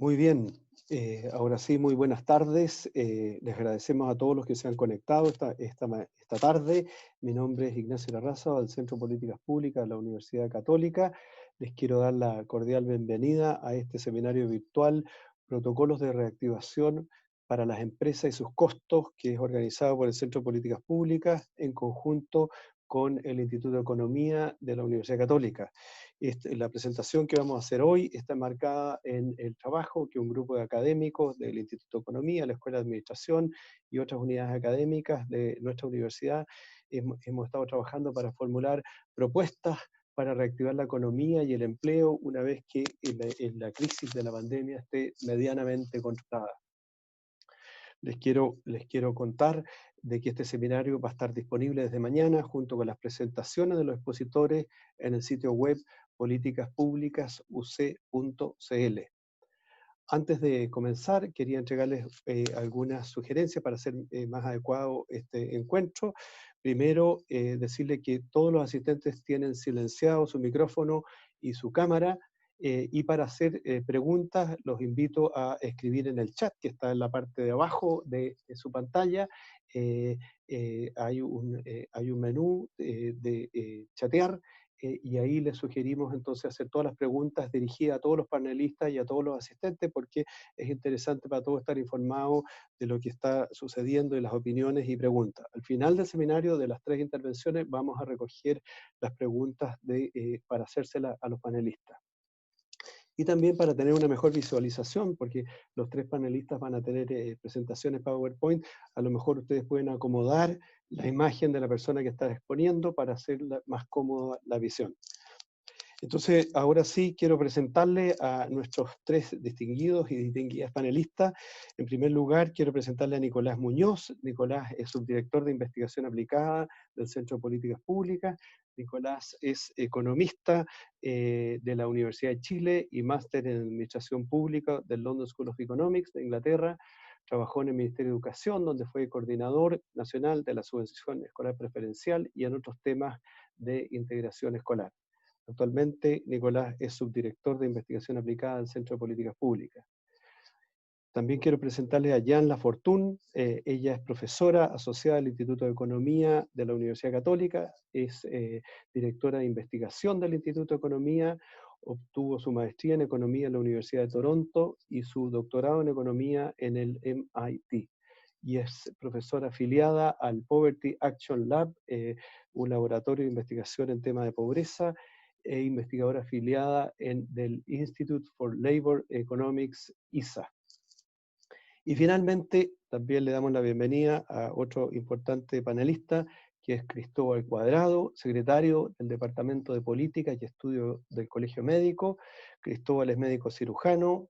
Muy bien, ahora sí, muy buenas tardes. Les agradecemos a todos los que se han conectado esta tarde. Mi nombre es Ignacio Larraza, del Centro de Políticas Públicas de la Universidad Católica. Les quiero dar la cordial bienvenida a este seminario virtual, Protocolos de Reactivación para las Empresas y sus Costos, que es organizado por el Centro de Políticas Públicas en conjunto con el Instituto de Economía de la Universidad Católica. La presentación que vamos a hacer hoy está enmarcada en el trabajo que un grupo de académicos del Instituto de Economía, la Escuela de Administración y otras unidades académicas de nuestra universidad hemos estado trabajando para formular propuestas para reactivar la economía y el empleo una vez que la crisis de la pandemia esté medianamente controlada. Les quiero contar de que este seminario va a estar disponible desde mañana junto con las presentaciones de los expositores en el sitio web políticaspúblicasuc.cl. Antes de comenzar, quería entregarles algunas sugerencias para hacer más adecuado este encuentro. Primero, decirles que todos los asistentes tienen silenciado su micrófono y su cámara, y para hacer preguntas los invito a escribir en el chat que está en la parte de abajo de su pantalla. Eh, hay un menú de chatear, y ahí les sugerimos entonces hacer todas las preguntas dirigidas a todos los panelistas y a todos los asistentes, porque es interesante para todos estar informados de lo que está sucediendo y las opiniones y preguntas. Al final del seminario, de las 3 intervenciones, vamos a recoger las preguntas para hacérselas a los panelistas. Y también para tener una mejor visualización, porque los 3 panelistas van a tener presentaciones PowerPoint, a lo mejor ustedes pueden acomodar la imagen de la persona que está exponiendo para hacer más cómoda la visión. Entonces, ahora sí quiero presentarle a nuestros 3 distinguidos y distinguidas panelistas. En primer lugar, quiero presentarle a Nicolás Muñoz. Nicolás es subdirector de investigación aplicada del Centro de Políticas Públicas. Nicolás es economista de la Universidad de Chile y máster en Administración Pública del London School of Economics de Inglaterra. Trabajó en el Ministerio de Educación, donde fue coordinador nacional de la subvención escolar preferencial y en otros temas de integración escolar. Actualmente, Nicolás es subdirector de investigación aplicada del Centro de Políticas Públicas. También quiero presentarles a Jan Lafortún. Ella es profesora asociada al Instituto de Economía de la Universidad Católica, es directora de investigación del Instituto de Economía, obtuvo su maestría en Economía en la Universidad de Toronto y su doctorado en Economía en el MIT. Y es profesora afiliada al Poverty Action Lab, un laboratorio de investigación en temas de pobreza, e investigadora afiliada del Institute for Labor Economics, ISA. Y finalmente, también le damos la bienvenida a otro importante panelista, que es Cristóbal Cuadrado, secretario del Departamento de Política y Estudio del Colegio Médico. Cristóbal es médico cirujano,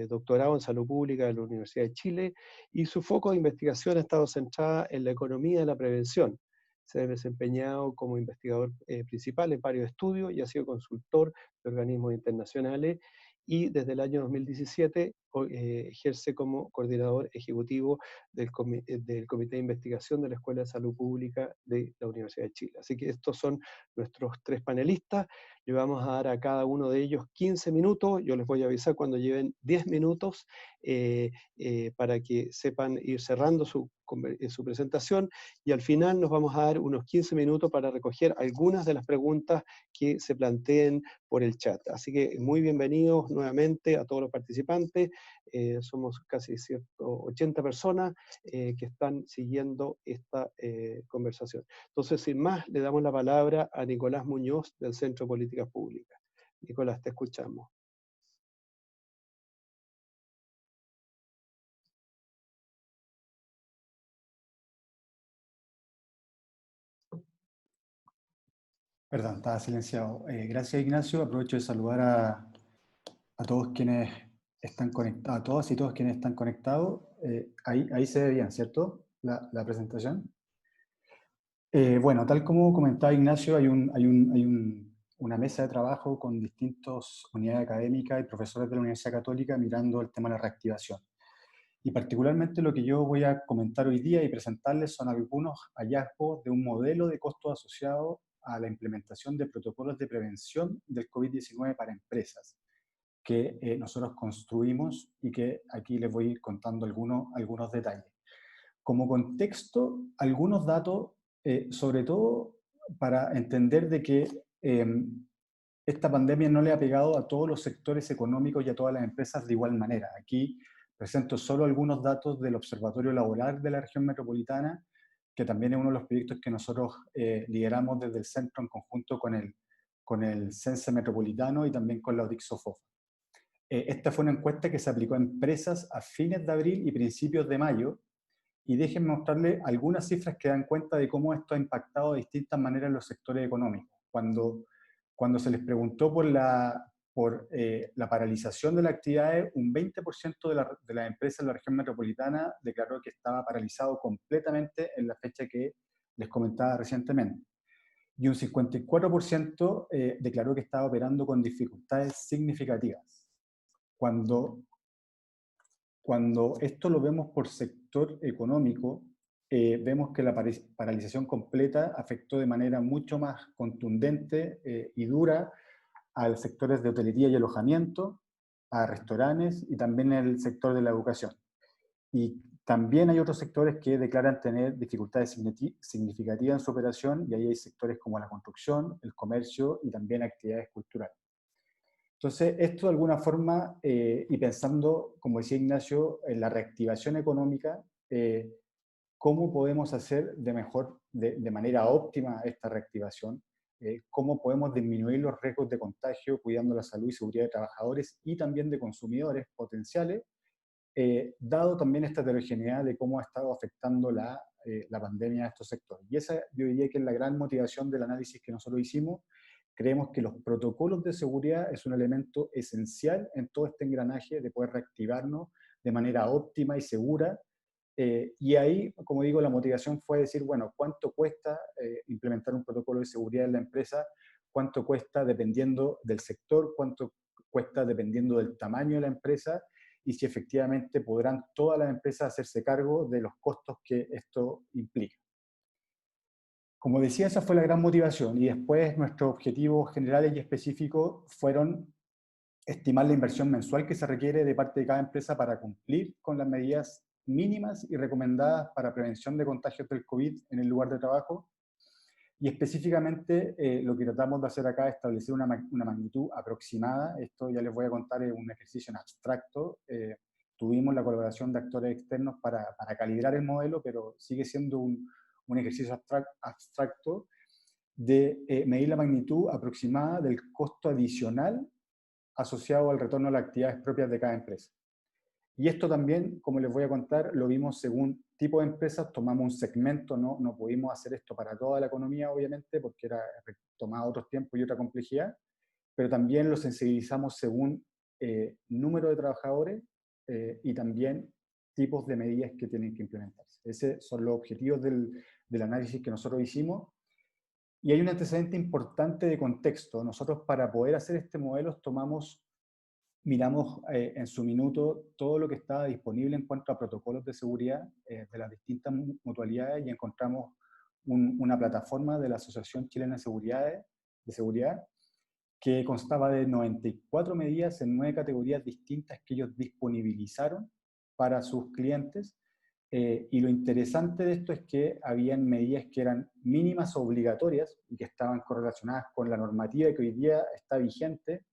doctorado en Salud Pública de la Universidad de Chile, y su foco de investigación ha estado centrada en la economía de la prevención. Se ha desempeñado como investigador principal en varios estudios y ha sido consultor de organismos internacionales, y desde el año 2017 ejerce como coordinador ejecutivo del Comité de Investigación de la Escuela de Salud Pública de la Universidad de Chile. Así que estos son nuestros 3 panelistas. Le vamos a dar a cada uno de ellos 15 minutos. Yo les voy a avisar cuando lleven 10 minutos para que sepan ir cerrando su presentación, y al final nos vamos a dar unos 15 minutos para recoger algunas de las preguntas que se planteen por el chat. Así que muy bienvenidos nuevamente a todos los participantes. Somos casi 180 personas que están siguiendo esta conversación. Entonces, sin más, le damos la palabra a Nicolás Muñoz del Centro de Políticas Públicas. Nicolás, te escuchamos. Perdón, estaba silenciado. Gracias, Ignacio. Aprovecho de saludar a todos quienes están conectados, a todas y todos quienes están conectados. Ahí se ve bien, ¿cierto? La presentación. Bueno, tal como comentaba Ignacio, hay una mesa de trabajo con distintas unidades académicas y profesores de la Universidad Católica mirando el tema de la reactivación. Y particularmente lo que yo voy a comentar hoy día y presentarles son algunos hallazgos de un modelo de costos asociado a la implementación de protocolos de prevención del COVID-19 para empresas, que nosotros construimos y que aquí les voy a ir contando algunos detalles. Como contexto, algunos datos, sobre todo para entender de que esta pandemia no le ha pegado a todos los sectores económicos y a todas las empresas de igual manera. Aquí presento solo algunos datos del Observatorio Laboral de la región metropolitana, que también es uno de los proyectos que nosotros lideramos desde el centro en conjunto con el CENSE Metropolitano y también con la ODIC-SOFOFA. Esta fue una encuesta que se aplicó a empresas a fines de abril y principios de mayo, y déjenme mostrarles algunas cifras que dan cuenta de cómo esto ha impactado de distintas maneras en los sectores económicos. Cuando se les preguntó por la paralización de las actividades, un 20% de las empresas en la región metropolitana declaró que estaba paralizado completamente en la fecha que les comentaba recientemente. Y un 54% declaró que estaba operando con dificultades significativas. Cuando esto lo vemos por sector económico, vemos que la paralización completa afectó de manera mucho más contundente y dura a los sectores de hotelería y alojamiento, a restaurantes y también el sector de la educación. Y también hay otros sectores que declaran tener dificultades significativas en su operación, y ahí hay sectores como la construcción, el comercio y también actividades culturales. Entonces, esto de alguna forma, y pensando, como decía Ignacio, en la reactivación económica, ¿cómo podemos hacer de manera óptima esta reactivación? ¿Cómo podemos disminuir los riesgos de contagio, cuidando la salud y seguridad de trabajadores y también de consumidores potenciales, dado también esta heterogeneidad de cómo ha estado afectando la pandemia a estos sectores? Y esa yo diría que es la gran motivación del análisis que nosotros hicimos. Creemos que los protocolos de seguridad es un elemento esencial en todo este engranaje de poder reactivarnos de manera óptima y segura. Y ahí, como digo, la motivación fue decir, bueno, ¿cuánto cuesta implementar un protocolo de seguridad en la empresa? ¿Cuánto cuesta dependiendo del sector? ¿Cuánto cuesta dependiendo del tamaño de la empresa? Y si efectivamente podrán todas las empresas hacerse cargo de los costos que esto implica. Como decía, esa fue la gran motivación, y después nuestros objetivos generales y específicos fueron estimar la inversión mensual que se requiere de parte de cada empresa para cumplir con las medidas mínimas y recomendadas para prevención de contagios del COVID en el lugar de trabajo. Y específicamente lo que tratamos de hacer acá es establecer una magnitud aproximada. Esto ya les voy a contar, es un ejercicio en abstracto. Tuvimos la colaboración de actores externos para calibrar el modelo, pero sigue siendo un ejercicio abstracto de medir la magnitud aproximada del costo adicional asociado al retorno a las actividades propias de cada empresa. Y esto también, como les voy a contar, lo vimos según tipo de empresas. Tomamos un segmento, no pudimos hacer esto para toda la economía, obviamente, porque tomaba otros tiempos y otra complejidad, pero también lo sensibilizamos según número de trabajadores y también tipos de medidas que tienen que implementarse. Esos son los objetivos del análisis que nosotros hicimos. Y hay un antecedente importante de contexto. Nosotros, para poder hacer este modelo, miramos en su minuto todo lo que estaba disponible en cuanto a protocolos de seguridad de las distintas mutualidades, y encontramos una plataforma de la Asociación Chilena de Seguridad que constaba de 94 medidas en 9 categorías distintas que ellos disponibilizaron para sus clientes. Y lo interesante de esto es que habían medidas que eran mínimas o obligatorias y que estaban correlacionadas con la normativa que hoy día está vigente,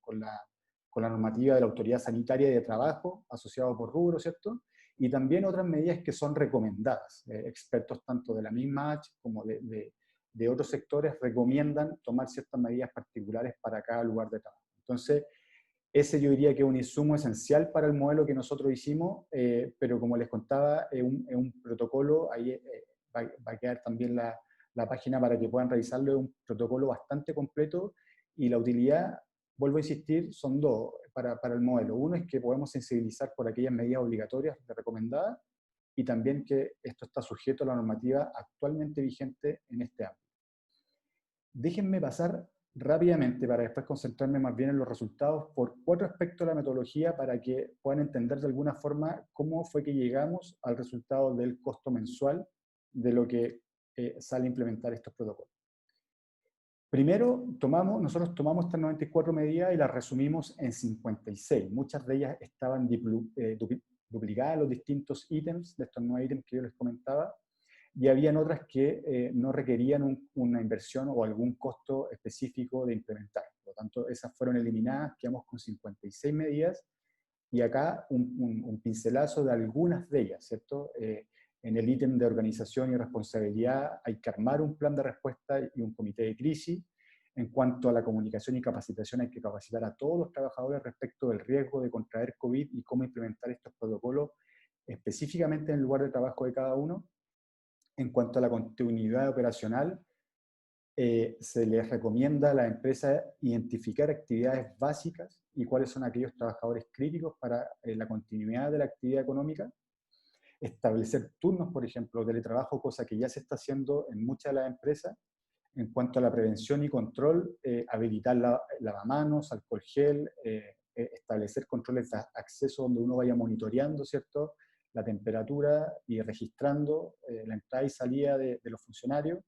con la normativa de la Autoridad Sanitaria y de Trabajo, asociado por rubro, ¿cierto? Y también otras medidas que son recomendadas. Expertos tanto de la misma H como de otros sectores recomiendan tomar ciertas medidas particulares para cada lugar de trabajo. Entonces, ese yo diría que es un insumo esencial para el modelo que nosotros hicimos, pero como les contaba, es un protocolo, ahí va a quedar también la página para que puedan revisarlo. Es un protocolo bastante completo, y la utilidad, vuelvo a insistir, son dos para el modelo. Uno es que podemos sensibilizar por aquellas medidas obligatorias recomendadas, y también que esto está sujeto a la normativa actualmente vigente en este ámbito. Déjenme pasar rápidamente, para después concentrarme más bien en los resultados, por 4 aspectos de la metodología para que puedan entender de alguna forma cómo fue que llegamos al resultado del costo mensual de lo que sale a implementar estos protocolos. Primero, nosotros tomamos estas 94 medidas y las resumimos en 56. Muchas de ellas estaban duplicadas, los distintos ítems, de estos 9 ítems que yo les comentaba, y habían otras que no requerían una inversión o algún costo específico de implementar. Por lo tanto, esas fueron eliminadas, quedamos con 56 medidas, y acá un pincelazo de algunas de ellas, ¿cierto? En el ítem de organización y responsabilidad hay que armar un plan de respuesta y un comité de crisis. En cuanto a la comunicación y capacitación, hay que capacitar a todos los trabajadores respecto del riesgo de contraer COVID y cómo implementar estos protocolos específicamente en el lugar de trabajo de cada uno. En cuanto a la continuidad operacional, se les recomienda a la empresa identificar actividades básicas y cuáles son aquellos trabajadores críticos para la continuidad de la actividad económica. Establecer turnos, por ejemplo, teletrabajo, cosa que ya se está haciendo en muchas de las empresas. En cuanto a la prevención y control, habilitar lavamanos, alcohol gel, establecer controles de acceso donde uno vaya monitoreando, ¿cierto?, la temperatura y registrando la entrada y salida de los funcionarios.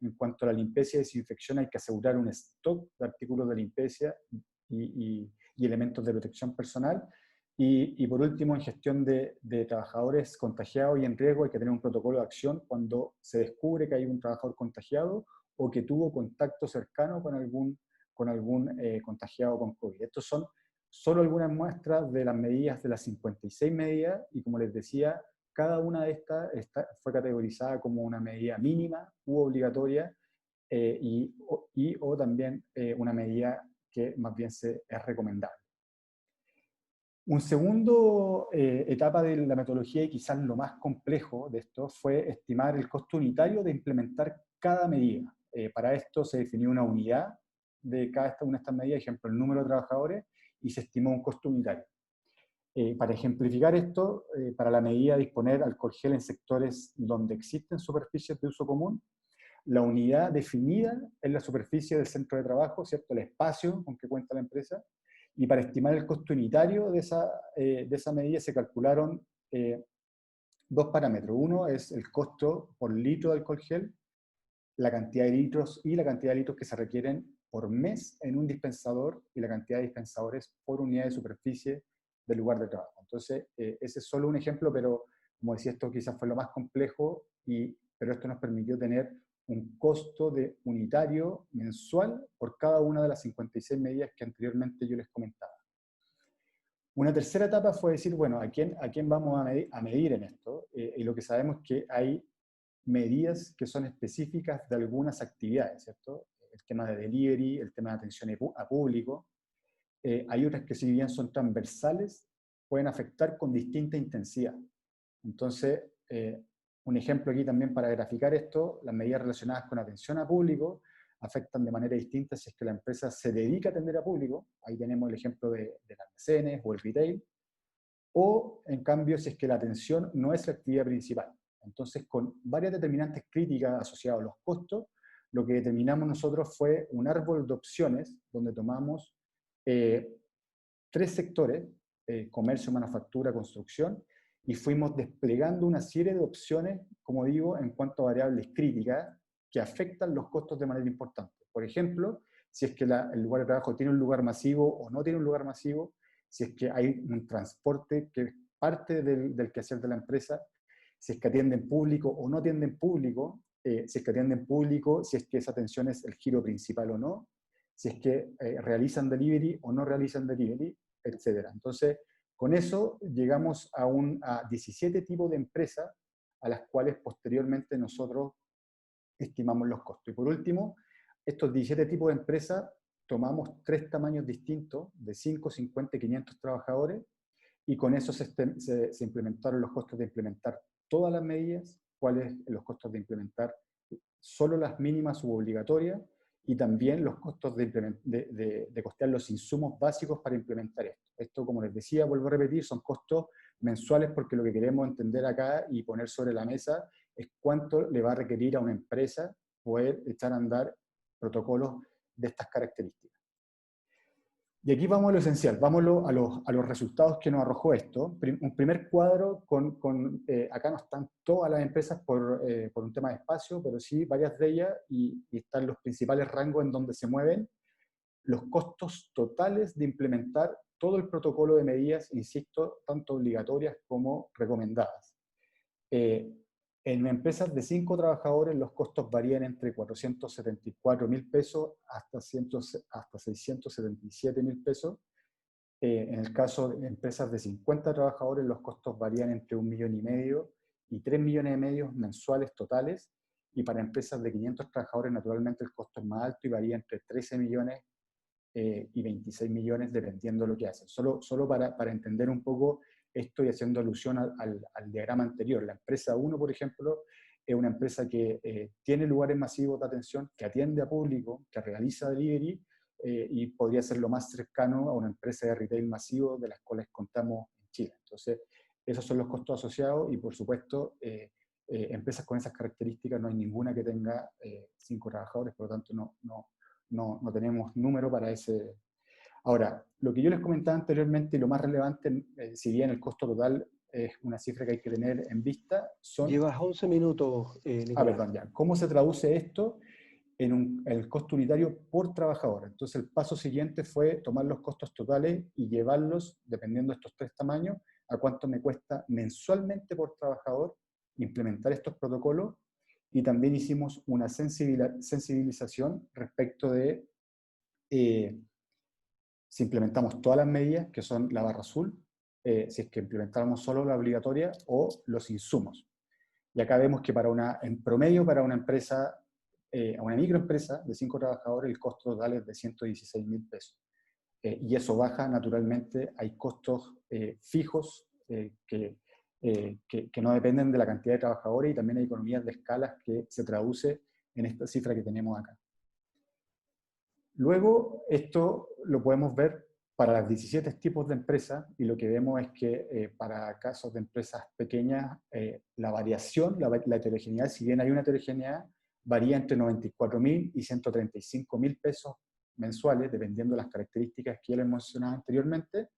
En cuanto a la limpieza y desinfección, hay que asegurar un stock de artículos de limpieza y elementos de protección personal. Y por último, en gestión de trabajadores contagiados y en riesgo, hay que tener un protocolo de acción cuando se descubre que hay un trabajador contagiado o que tuvo contacto cercano con algún contagiado con COVID. Estos son solo algunas muestras de las medidas, de las 56 medidas, y como les decía, cada una de estas fue categorizada como una medida mínima u obligatoria o también una medida que más bien es recomendable. Un segundo etapa de la metodología, y quizás lo más complejo de esto, fue estimar el costo unitario de implementar cada medida. Para esto se definió una unidad de cada una de estas medidas, ejemplo, el número de trabajadores, y se estimó un costo unitario. Para ejemplificar esto, para la medida de disponer alcohol gel en sectores donde existen superficies de uso común, la unidad definida es la superficie del centro de trabajo, ¿cierto?, el espacio con que cuenta la empresa, y para estimar el costo unitario de esa medida se calcularon dos parámetros. Uno es el costo por litro de alcohol gel, la cantidad de litros y la cantidad de litros que se requieren por mes en un dispensador y la cantidad de dispensadores por unidad de superficie del lugar de trabajo. Entonces, ese es solo un ejemplo, pero como decía, esto quizás fue lo más complejo, pero esto nos permitió tener un costo unitario mensual por cada una de las 56 medidas que anteriormente yo les comentaba. Una tercera etapa fue decir, bueno, ¿a quién vamos a medir en esto? Y lo que sabemos es que hay medidas que son específicas de algunas actividades, ¿cierto? El tema de delivery, el tema de atención a público. Hay otras que, si bien son transversales, pueden afectar con distinta intensidad. Entonces, un ejemplo aquí también para graficar esto, las medidas relacionadas con atención a público afectan de manera distinta si es que la empresa se dedica a atender a público. Ahí tenemos el ejemplo de almacenes o el retail. O, en cambio, si es que la atención no es la actividad principal. Entonces, con varias determinantes críticas asociadas a los costos, lo que determinamos nosotros fue un árbol de opciones donde tomamos 3 sectores, comercio, manufactura, construcción, y fuimos desplegando una serie de opciones, como digo, en cuanto a variables críticas que afectan los costos de manera importante. Por ejemplo, si es que el lugar de trabajo tiene un lugar masivo o no tiene un lugar masivo, si es que hay un transporte que es parte del quehacer de la empresa, si es que atienden público o no atienden público, si es que atienden público, si es que esa atención es el giro principal o no, si es que realizan delivery o no realizan delivery, etc. Entonces, con eso llegamos a 17 tipos de empresas a las cuales posteriormente nosotros estimamos los costos. Y por último, estos 17 tipos de empresas tomamos 3 tamaños distintos, de 5, 50 y 500 trabajadores, y con eso se implementaron los costos de implementar todas las medidas, cuáles los costos de implementar solo las mínimas subobligatorias, y también los costos de costear los insumos básicos para implementar esto. Esto, como les decía, vuelvo a repetir, son costos mensuales porque lo que queremos entender acá y poner sobre la mesa es cuánto le va a requerir a una empresa poder echar a andar protocolos de estas características. Y aquí vamos a lo esencial, vamos a los resultados que nos arrojó esto. Un primer cuadro acá no están todas las empresas por un tema de espacio, pero sí varias de ellas, y están los principales rangos en donde se mueven los costos totales de implementar todo el protocolo de medidas, insisto, tanto obligatorias como recomendadas. En empresas de 5 trabajadores los costos varían entre 474.000 pesos hasta 677.000 pesos. En el caso de empresas de 50 trabajadores los costos varían entre 1,5 millones y 3,5 millones mensuales totales. Y para empresas de 500 trabajadores naturalmente el costo es más alto y varía entre 13 millones y 26 millones dependiendo de lo que hacen. Solo para entender un poco esto y haciendo alusión al diagrama anterior. La empresa 1, por ejemplo, es una empresa que tiene lugares masivos de atención, que atiende a público, que realiza delivery, y podría ser lo más cercano a una empresa de retail masivo de las cuales contamos en Chile. Entonces, esos son los costos asociados y, por supuesto, empresas con esas características no hay ninguna que tenga 5 trabajadores, por lo tanto no tenemos número para ese. Ahora, lo que yo les comentaba anteriormente y lo más relevante, si bien el costo total es una cifra que hay que tener en vista, son... Llevas 11 minutos, Nicolás. Perdón, ya. ¿Cómo se traduce esto en el costo unitario por trabajador? Entonces, el paso siguiente fue tomar los costos totales y llevarlos, dependiendo de estos 3 tamaños, a cuánto me cuesta mensualmente por trabajador implementar estos protocolos. Y también hicimos una sensibilización respecto de si implementamos todas las medidas, que son la barra azul, si es que implementáramos solo la obligatoria o los insumos. Y acá vemos que en promedio para una empresa, una microempresa de 5 trabajadores, el costo total es de 116.000 pesos. Y eso baja naturalmente, hay costos fijos que no dependen de la cantidad de trabajadores y también hay economías de escalas que se traduce en esta cifra que tenemos acá. Luego, esto lo podemos ver para los 17 tipos de empresas y lo que vemos es que para casos de empresas pequeñas, la variación, la heterogeneidad, si bien hay una heterogeneidad, varía entre 94.000 y 135.000 pesos mensuales, dependiendo de las características que ya les mencionaba anteriormente.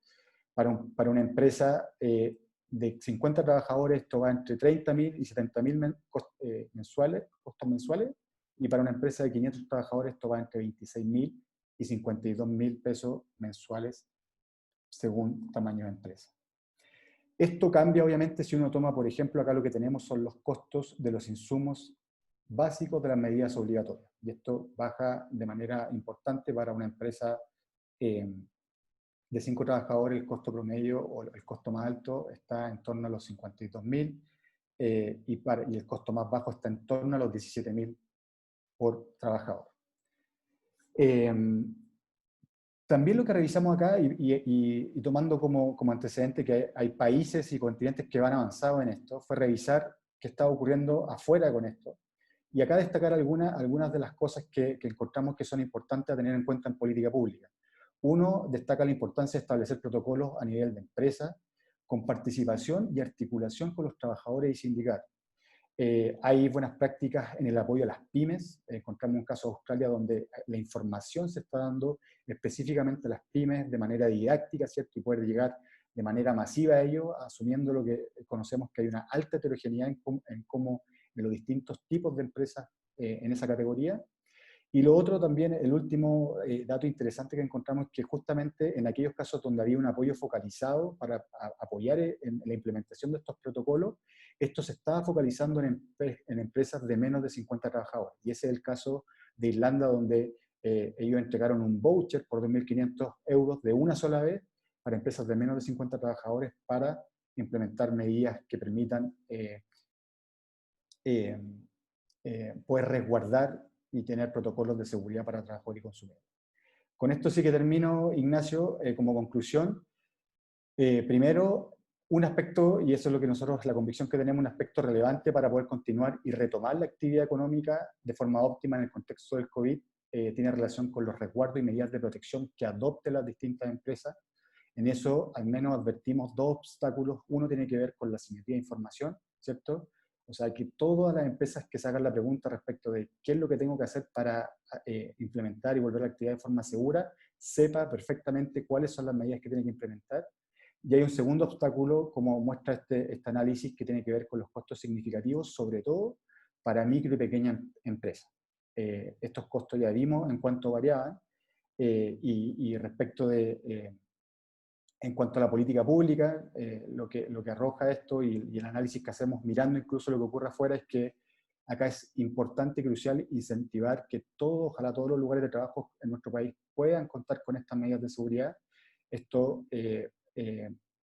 Para una empresa de 50 trabajadores, esto va entre 30.000 y 70.000 costos mensuales, y para una empresa de 500 trabajadores esto va entre 26.000 y 52.000 pesos mensuales según tamaño de empresa. Esto cambia obviamente si uno toma, por ejemplo, acá lo que tenemos son los costos de los insumos básicos de las medidas obligatorias. Y esto baja de manera importante para una empresa de 5 trabajadores, el costo promedio o el costo más alto está en torno a los 52.000 y el costo más bajo está en torno a los 17.000 por trabajador. También lo que revisamos acá, y tomando como antecedente que hay países y continentes que van avanzado en esto, fue revisar qué está ocurriendo afuera con esto. Y acá destacar algunas de las cosas que encontramos que son importantes a tener en cuenta en política pública. Uno, destaca la importancia de establecer protocolos a nivel de empresa, con participación y articulación con los trabajadores y sindicatos. Hay buenas prácticas en el apoyo a las pymes. Encontramos un caso de Australia donde la información se está dando específicamente a las pymes de manera didáctica, ¿cierto? Y poder llegar de manera masiva a ellos, asumiendo lo que conocemos que hay una alta heterogeneidad en los distintos tipos de empresas en esa categoría. Y lo otro también, el último dato interesante que encontramos es que justamente en aquellos casos donde había un apoyo focalizado para apoyar en la implementación de estos protocolos, esto se estaba focalizando en empresas de menos de 50 trabajadores. Y ese es el caso de Irlanda, donde ellos entregaron un voucher por 2.500 euros de una sola vez para empresas de menos de 50 trabajadores para implementar medidas que permitan poder resguardar y tener protocolos de seguridad para trabajadores y consumidores. Con esto sí que termino, Ignacio, como conclusión. Primero, un aspecto, y eso es lo que nosotros, la convicción que tenemos, un aspecto relevante para poder continuar y retomar la actividad económica de forma óptima en el contexto del COVID, tiene relación con los resguardos y medidas de protección que adopten las distintas empresas. En eso, al menos advertimos 2 obstáculos. Uno tiene que ver con la asimetría de información, ¿cierto? O sea, que todas las empresas que se hagan la pregunta respecto de qué es lo que tengo que hacer para implementar y volver a la actividad de forma segura, sepa perfectamente cuáles son las medidas que tiene que implementar. Y hay un segundo obstáculo, como muestra este análisis, que tiene que ver con los costos significativos, sobre todo para micro y pequeñas empresas. Estos costos ya vimos en cuánto variaban, y respecto de, en cuanto a la política pública, lo que arroja esto y el análisis que hacemos mirando incluso lo que ocurre afuera es que acá es importante y crucial incentivar que ojalá todos los lugares de trabajo en nuestro país puedan contar con estas medidas de seguridad. Esto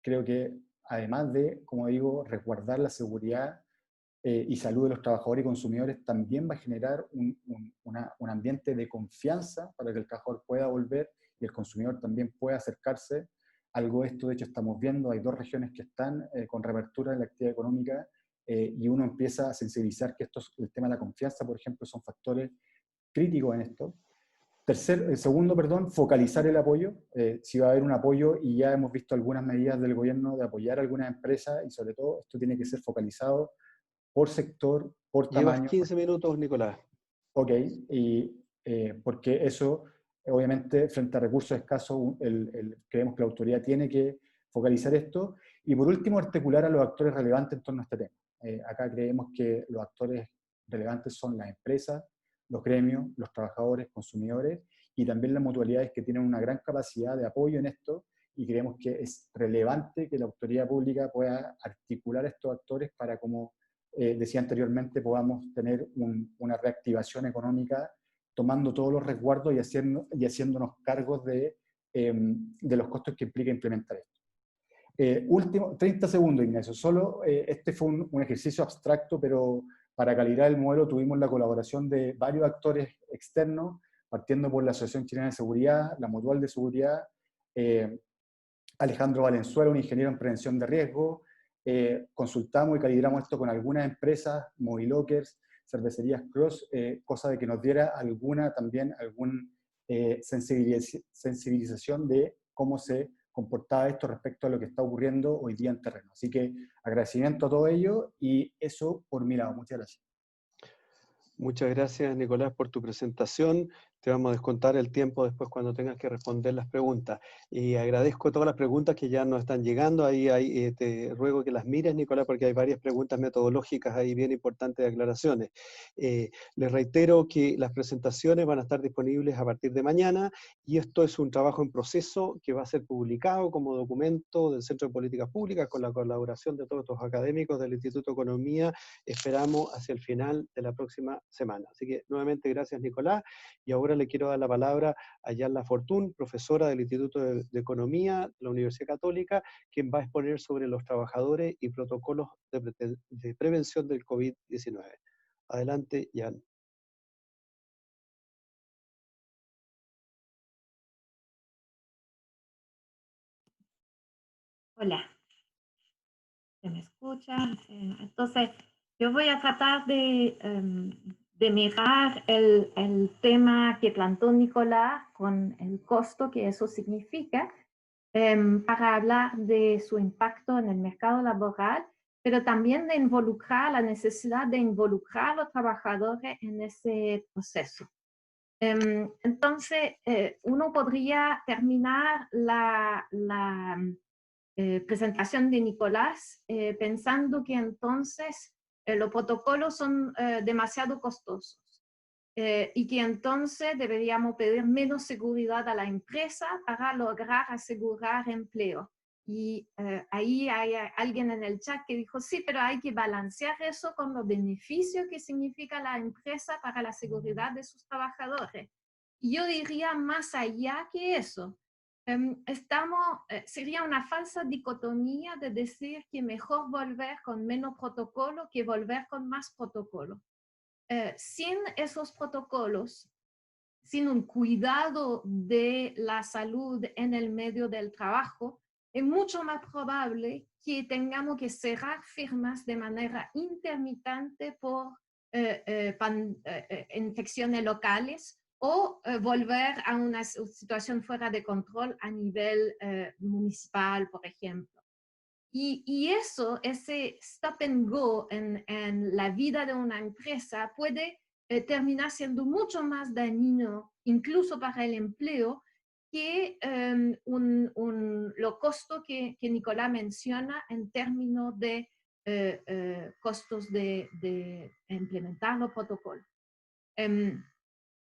creo que además de, como digo, resguardar la seguridad y salud de los trabajadores y consumidores, también va a generar un ambiente de confianza para que el trabajador pueda volver y el consumidor también pueda acercarse. Algo de esto, de hecho, estamos viendo, hay 2 regiones que están con reapertura en la actividad económica, y uno empieza a sensibilizar que el tema de la confianza, por ejemplo, son factores críticos en esto. Segundo, focalizar el apoyo. Si va a haber un apoyo, y ya hemos visto algunas medidas del gobierno de apoyar a algunas empresas, y sobre todo esto tiene que ser focalizado por sector, por Llevas tamaño. 15 minutos, Nicolás. Ok, y porque eso, obviamente, frente a recursos escasos, creemos que la autoridad tiene que focalizar esto. Y por último, articular a los actores relevantes en torno a este tema. Acá creemos que los actores relevantes son las empresas, los gremios, los trabajadores, consumidores, y también las mutualidades, que tienen una gran capacidad de apoyo en esto, y creemos que es relevante que la autoridad pública pueda articular a estos actores para, como decía anteriormente, podamos tener una reactivación económica tomando todos los resguardos y haciéndonos cargos de los costos que implica implementar esto. Último, 30 segundos, Ignacio. Solo este fue un ejercicio abstracto, pero para calibrar el modelo tuvimos la colaboración de varios actores externos, partiendo por la Asociación Chilena de Seguridad, la Mutual de Seguridad, Alejandro Valenzuela, un ingeniero en prevención de riesgo. Consultamos y calibramos esto con algunas empresas, Movilockers, cervecerías Cross, cosa de que nos diera alguna sensibilización de cómo se comportaba esto respecto a lo que está ocurriendo hoy día en terreno. Así que agradecimiento a todo ello, y eso por mi lado. Muchas gracias. Muchas gracias, Nicolás, por tu presentación. Te vamos a descontar el tiempo después cuando tengas que responder las preguntas. Y agradezco todas las preguntas que ya nos están llegando. Ahí te ruego que las mires, Nicolás, porque hay varias preguntas metodológicas ahí bien importantes de aclaraciones. Les reitero que las presentaciones van a estar disponibles a partir de mañana, y esto es un trabajo en proceso que va a ser publicado como documento del Centro de Políticas Públicas con la colaboración de todos los académicos del Instituto de Economía. Esperamos hacia el final de la próxima semana. Así que nuevamente gracias, Nicolás, y ahora le quiero dar la palabra a Yanla Fortún, profesora del Instituto de Economía de la Universidad Católica, quien va a exponer sobre los trabajadores y protocolos de prevención del COVID-19. Adelante, Yan. Hola, ¿se me escucha? Entonces, yo voy a tratar de mirar el tema que plantó Nicolás con el costo que eso significa, para hablar de su impacto en el mercado laboral, pero también de involucrar la necesidad de involucrar a los trabajadores en ese proceso. Entonces, uno podría terminar la presentación de Nicolás pensando que entonces los protocolos son demasiado costosos y que entonces deberíamos pedir menos seguridad a la empresa para lograr asegurar empleo. Y ahí hay alguien en el chat que dijo, sí, pero hay que balancear eso con los beneficios que significa la empresa para la seguridad de sus trabajadores. Y yo diría más allá que eso. Sería una falsa dicotomía de decir que mejor volver con menos protocolo que volver con más protocolo. Sin esos protocolos, sin un cuidado de la salud en el medio del trabajo, es mucho más probable que tengamos que cerrar firmas de manera intermitente por infecciones locales o volver a una situación fuera de control a nivel municipal, por ejemplo. Y eso, ese stop and go en la vida de una empresa puede terminar siendo mucho más dañino, incluso para el empleo, que lo costo que Nicolás menciona en términos de costos de implementar los protocolos.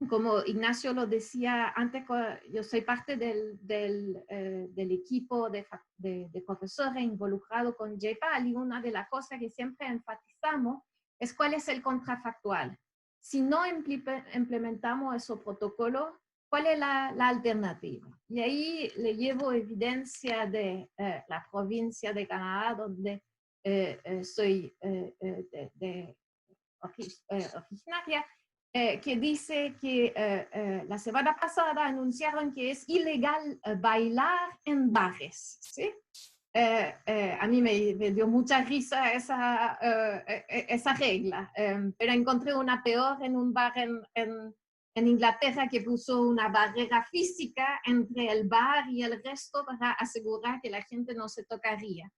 Como Ignacio lo decía antes, yo soy parte del equipo de profesores involucrado con JPAL, y una de las cosas que siempre enfatizamos es cuál es el contrafactual. Si no implementamos esos protocolos, ¿cuál es la alternativa? Y ahí le llevo evidencia de la provincia de Canadá, donde soy originaria, que dice que la semana pasada anunciaron que es ilegal bailar en bares, ¿sí? A mí me dio mucha risa esa regla, pero encontré una peor en un bar en Inglaterra, que puso una barrera física entre el bar y el resto para asegurar que la gente no se tocaría.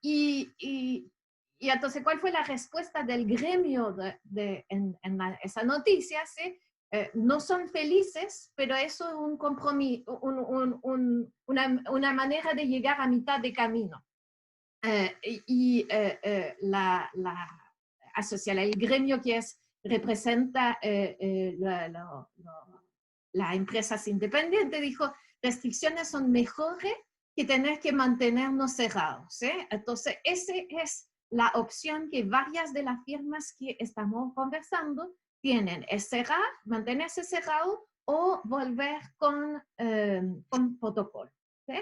Y entonces, ¿cuál fue la respuesta del gremio en esa noticia? ¿Sí? No son felices, pero eso es un compromiso, una manera de llegar a mitad de camino. El gremio que representa las empresas independientes dijo, restricciones son mejores que tener que mantenernos cerrados. Entonces, esa es la opción que varias de las firmas que estamos conversando tienen, es cerrar, mantenerse cerrado o volver con protocolo. ¿Sí?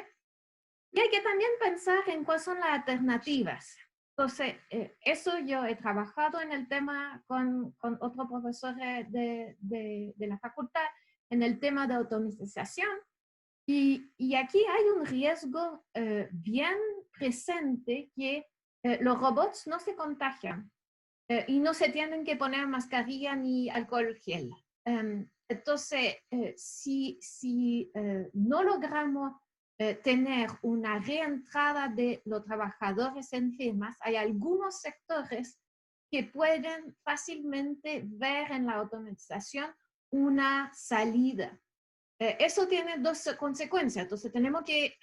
Y hay que también pensar en cuáles son las alternativas. Entonces, eso yo he trabajado en el tema con otros profesores de la facultad, en el tema de automatización. Y aquí hay un riesgo bien presente, que los robots no se contagian y no se tienen que poner mascarilla ni alcohol gel. Entonces, si no logramos tener una reentrada de los trabajadores en firmas, hay algunos sectores que pueden fácilmente ver en la automatización una salida. Eso tiene dos consecuencias. Entonces, tenemos que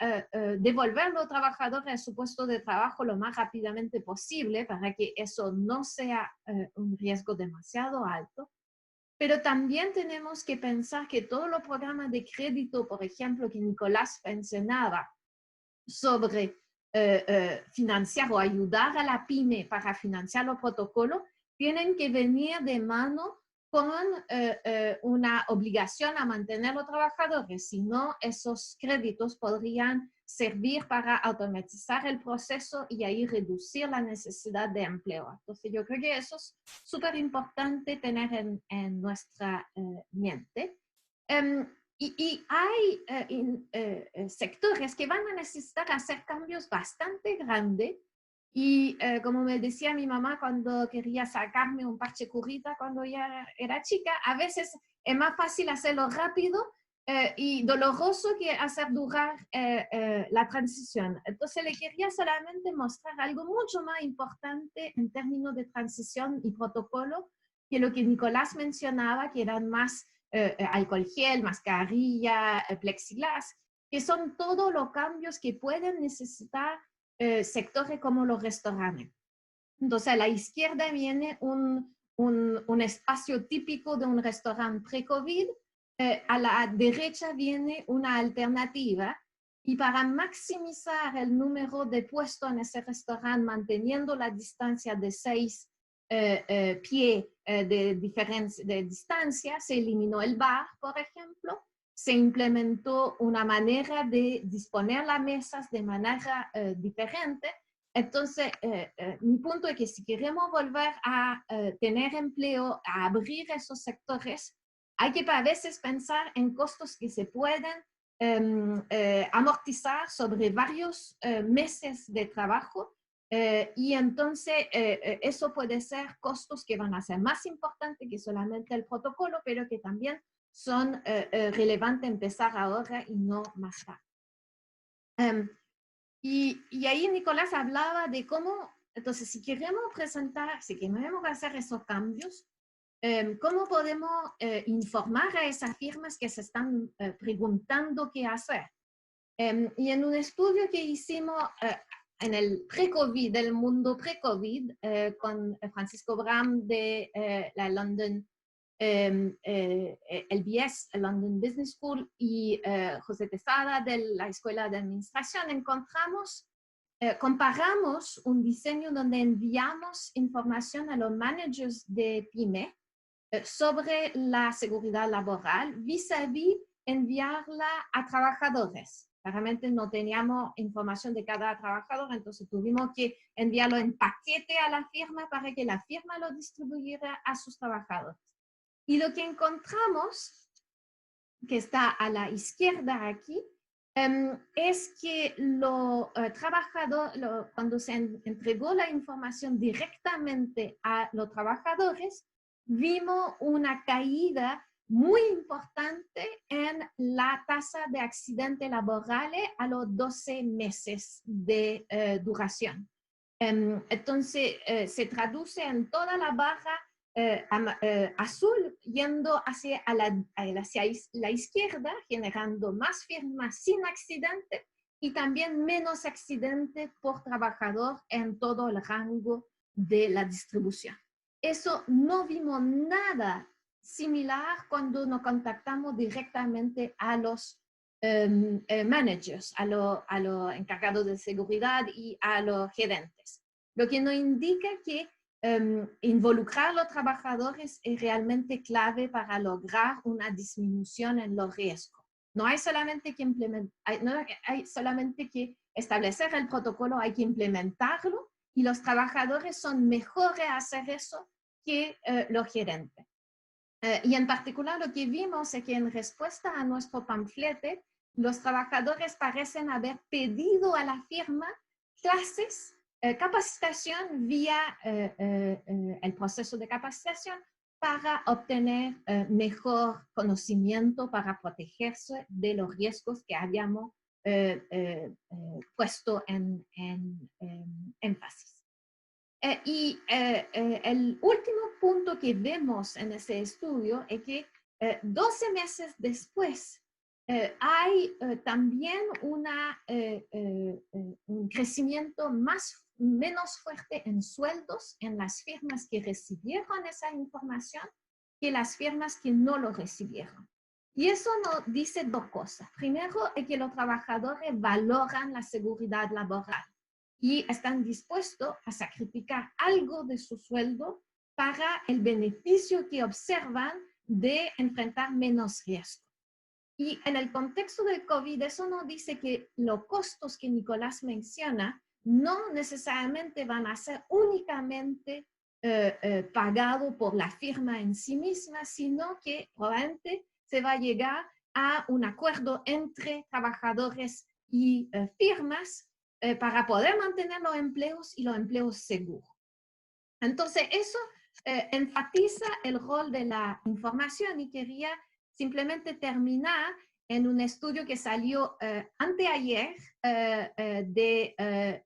devolver a los trabajadores a su puesto de trabajo lo más rápidamente posible para que eso no sea un riesgo demasiado alto. Pero también tenemos que pensar que todos los programas de crédito, por ejemplo, que Nicolás mencionaba, sobre financiar o ayudar a la pyme para financiar los protocolos, tienen que venir de mano con una obligación a mantener a los trabajadores, si no, esos créditos podrían servir para automatizar el proceso y ahí reducir la necesidad de empleo. Entonces, yo creo que eso es súper importante tener en nuestra mente. Y hay sectores que van a necesitar hacer cambios bastante grandes. Y como me decía mi mamá cuando quería sacarme un parche curita cuando ya era chica, a veces es más fácil hacerlo rápido y doloroso que hacer durar la transición. Entonces le quería solamente mostrar algo mucho más importante en términos de transición y protocolo, que lo que Nicolás mencionaba, que eran más alcohol gel, mascarilla, plexiglas, que son todos los cambios que pueden necesitar sectores como los restaurantes. Entonces, a la izquierda viene un espacio típico de un restaurante pre-COVID, a la derecha viene una alternativa, y para maximizar el número de puestos en ese restaurante, manteniendo la distancia de 6 pies de distancia, se eliminó el bar, por ejemplo. Se implementó una manera de disponer las mesas de manera diferente. Entonces, mi punto es que si queremos volver a tener empleo, a abrir esos sectores, hay que a veces pensar en costos que se pueden amortizar sobre varios meses de trabajo. Y entonces eso puede ser costos que van a ser más importantes que solamente el protocolo, pero que también son relevantes empezar ahora y no más tarde. Y ahí Nicolás hablaba de cómo, entonces, si queremos hacer esos cambios, ¿cómo podemos informar a esas firmas que se están preguntando qué hacer? Y en un estudio que hicimos en el pre-COVID, del mundo pre-COVID, con Francisco Bram de la London LBS, London Business School, y José Tesada de la Escuela de Administración, comparamos un diseño donde enviamos información a los managers de PYME sobre la seguridad laboral vis-a-vis enviarla a trabajadores. Claramente no teníamos información de cada trabajador, entonces tuvimos que enviarlo en paquete a la firma para que la firma lo distribuyera a sus trabajadores. Y lo que encontramos, que está a la izquierda aquí, es que cuando se entregó la información directamente a los trabajadores, vimos una caída muy importante en la tasa de accidentes laborales a los 12 meses de duración. Entonces, se traduce en toda la barra azul yendo hacia la izquierda, generando más firmas sin accidente y también menos accidentes por trabajador en todo el rango de la distribución. Eso no vimos nada similar cuando nos contactamos directamente a los managers, a los encargados de seguridad y a los gerentes. Lo que nos indica que involucrar a los trabajadores es realmente clave para lograr una disminución en los riesgos. No hay solamente que establecer el protocolo, hay que implementarlo y los trabajadores son mejores a hacer eso que los gerentes. Y en particular lo que vimos es que en respuesta a nuestro panflete, los trabajadores parecen haber pedido a la firma clases, capacitación vía el proceso de capacitación para obtener mejor conocimiento para protegerse de los riesgos que habíamos puesto en énfasis. Y el último punto que vemos en ese estudio es que 12 meses después hay también un crecimiento menos fuerte en sueldos en las firmas que recibieron esa información que las firmas que no lo recibieron. Y eso nos dice dos cosas. Primero, es que los trabajadores valoran la seguridad laboral y están dispuestos a sacrificar algo de su sueldo para el beneficio que observan de enfrentar menos riesgo. Y en el contexto del COVID, eso nos dice que los costos que Nicolás menciona no necesariamente van a ser únicamente pagados por la firma en sí misma, sino que probablemente se va a llegar a un acuerdo entre trabajadores y firmas para poder mantener los empleos y los empleos seguros. Entonces, eso enfatiza el rol de la información y quería simplemente terminar en un estudio que salió anteayer de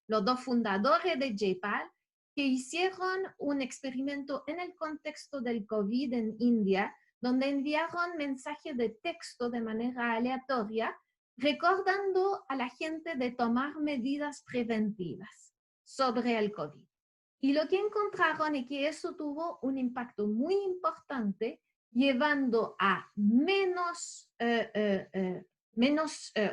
los dos fundadores de JPAL, que hicieron un experimento en el contexto del COVID en India, donde enviaron mensajes de texto de manera aleatoria, recordando a la gente de tomar medidas preventivas sobre el COVID. Y lo que encontraron es que eso tuvo un impacto muy importante, llevando a menos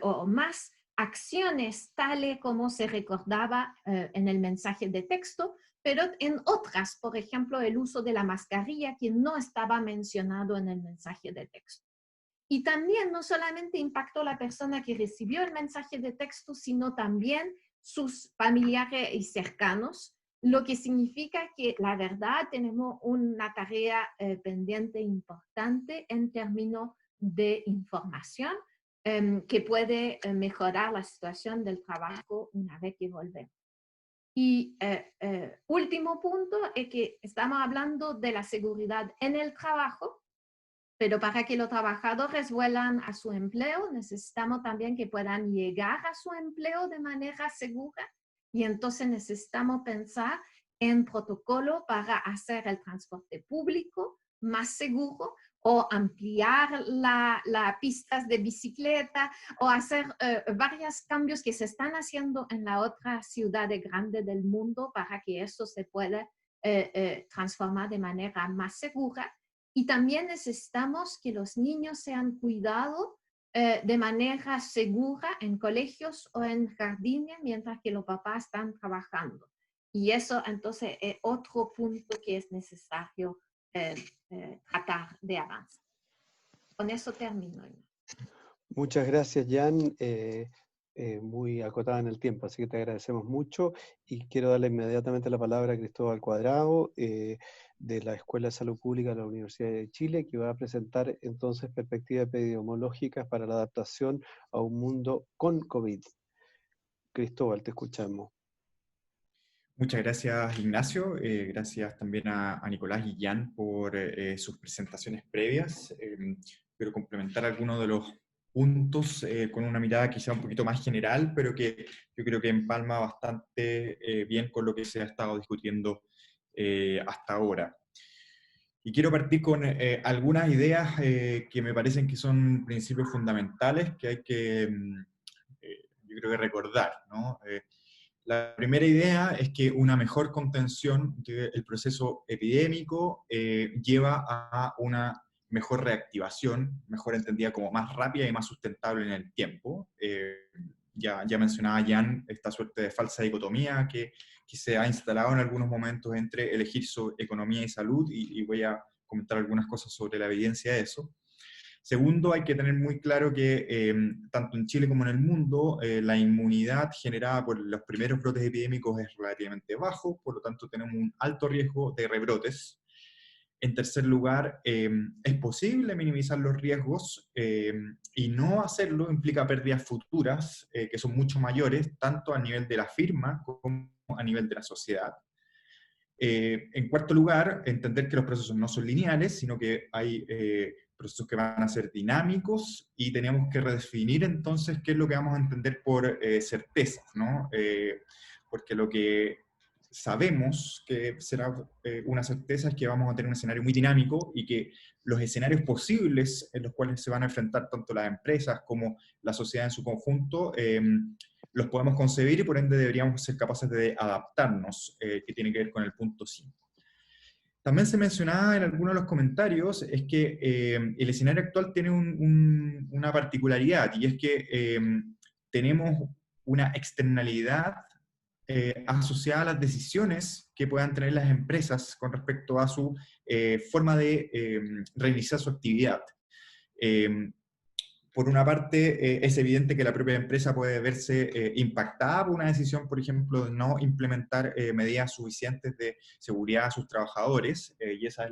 o más acciones tales como se recordaba en el mensaje de texto, pero en otras, por ejemplo, el uso de la mascarilla que no estaba mencionado en el mensaje de texto. Y también no solamente impactó la persona que recibió el mensaje de texto, sino también sus familiares y cercanos, lo que significa que la verdad tenemos una tarea pendiente importante en términos de información que puede mejorar la situación del trabajo una vez que volvemos. Y último punto es que estamos hablando de la seguridad en el trabajo, pero para que los trabajadores vuelvan a su empleo, necesitamos también que puedan llegar a su empleo de manera segura. Y entonces necesitamos pensar en protocolo para hacer el transporte público más seguro, o ampliar las pistas de bicicleta, o hacer varios cambios que se están haciendo en la otra ciudad grande del mundo para que eso se pueda transformar de manera más segura. Y también necesitamos que los niños sean cuidados de manera segura en colegios o en jardines mientras que los papás están trabajando. Y eso entonces es otro punto que es necesario tratar de avanzar. Con eso termino. Muchas gracias, Jan. Muy acotada en el tiempo, así que te agradecemos mucho y quiero darle inmediatamente la palabra a Cristóbal Cuadrado de la Escuela de Salud Pública de la Universidad de Chile, que va a presentar entonces perspectivas epidemiológicas para la adaptación a un mundo con COVID. Cristóbal, te escuchamos. Muchas gracias, Ignacio. Gracias también a Nicolás y Jan por sus presentaciones previas. Quiero complementar algunos de los puntos con una mirada quizá un poquito más general, pero que yo creo que empalma bastante bien con lo que se ha estado discutiendo hasta ahora. Y quiero partir con algunas ideas que me parecen que son principios fundamentales que hay que, yo creo que recordar, ¿no? La primera idea es que una mejor contención del proceso epidémico lleva a una mejor reactivación, mejor entendida como más rápida y más sustentable en el tiempo. Ya mencionaba Jan esta suerte de falsa dicotomía que se ha instalado en algunos momentos entre elegir su economía y salud, y voy a comentar algunas cosas sobre la evidencia de eso. Segundo, hay que tener muy claro que tanto en Chile como en el mundo, la inmunidad generada por los primeros brotes epidémicos es relativamente bajo, por lo tanto tenemos un alto riesgo de rebrotes. En tercer lugar, es posible minimizar los riesgos y no hacerlo implica pérdidas futuras que son mucho mayores, tanto a nivel de la firma como a nivel de la sociedad. En cuarto lugar, entender que los procesos no son lineales, sino que hay procesos que van a ser dinámicos y tenemos que redefinir entonces qué es lo que vamos a entender por certezas, ¿no? Porque lo que sabemos que será una certeza es que vamos a tener un escenario muy dinámico y que los escenarios posibles en los cuales se van a enfrentar tanto las empresas como la sociedad en su conjunto los podemos concebir y por ende deberíamos ser capaces de adaptarnos, que tiene que ver con el punto 5. También se mencionaba en algunos de los comentarios, es que el escenario actual tiene una particularidad, y es que tenemos una externalidad asociada a las decisiones que puedan tener las empresas con respecto a su forma de reiniciar su actividad. Por una parte, es evidente que la propia empresa puede verse impactada por una decisión, por ejemplo, de no implementar medidas suficientes de seguridad a sus trabajadores, y esa es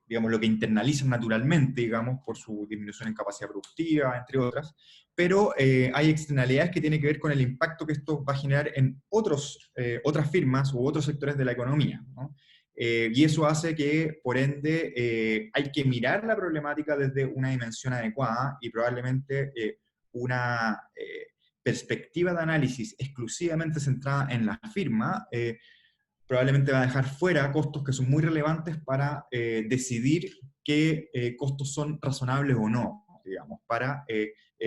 digamos, lo que internarizan naturalmente, digamos, por su disminución en capacidad productiva, entre otras, pero hay externalidades que tienen que ver con el impacto que esto va a generar en otras firmas u otros sectores de la economía, ¿no? Y eso hace que, por ende, hay que mirar la problemática desde una dimensión adecuada y probablemente una perspectiva de análisis exclusivamente centrada en la firma probablemente va a dejar fuera costos que son muy relevantes para decidir qué costos son razonables o no, digamos, para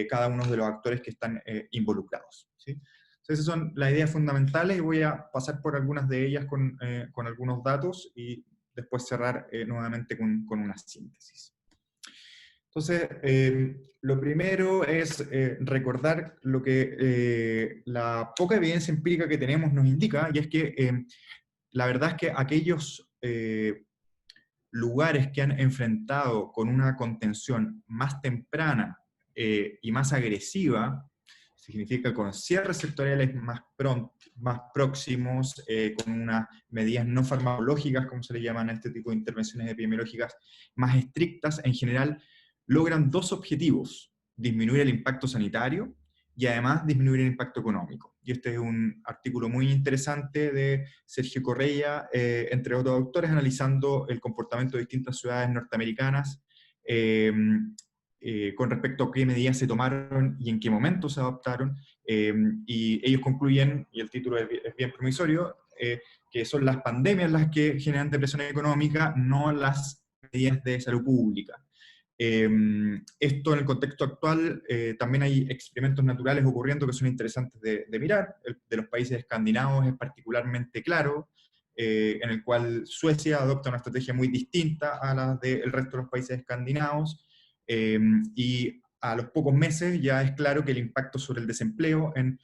cada uno de los actores que están involucrados, ¿sí? Entonces, esas son las ideas fundamentales y voy a pasar por algunas de ellas con algunos datos y después cerrar nuevamente con una síntesis. Entonces, lo primero es recordar lo que la poca evidencia empírica que tenemos nos indica, y es que la verdad es que aquellos lugares que han enfrentado con una contención más temprana y más agresiva, significa con cierres sectoriales más próximos, con unas medidas no farmacológicas, como se le llaman a este tipo de intervenciones epidemiológicas, más estrictas, en general, logran dos objetivos: disminuir el impacto sanitario y además disminuir el impacto económico. Y este es un artículo muy interesante de Sergio Correia, entre otros autores, analizando el comportamiento de distintas ciudades norteamericanas con respecto a qué medidas se tomaron y en qué momento se adoptaron, y ellos concluyen, y el título es bien promisorio, que son las pandemias las que generan depresión económica, no las medidas de salud pública. Esto en el contexto actual, también hay experimentos naturales ocurriendo que son interesantes de mirar. El de los países escandinavos es particularmente claro, en el cual Suecia adopta una estrategia muy distinta a la del resto de los países escandinavos, y a los pocos meses ya es claro que el impacto sobre el desempleo en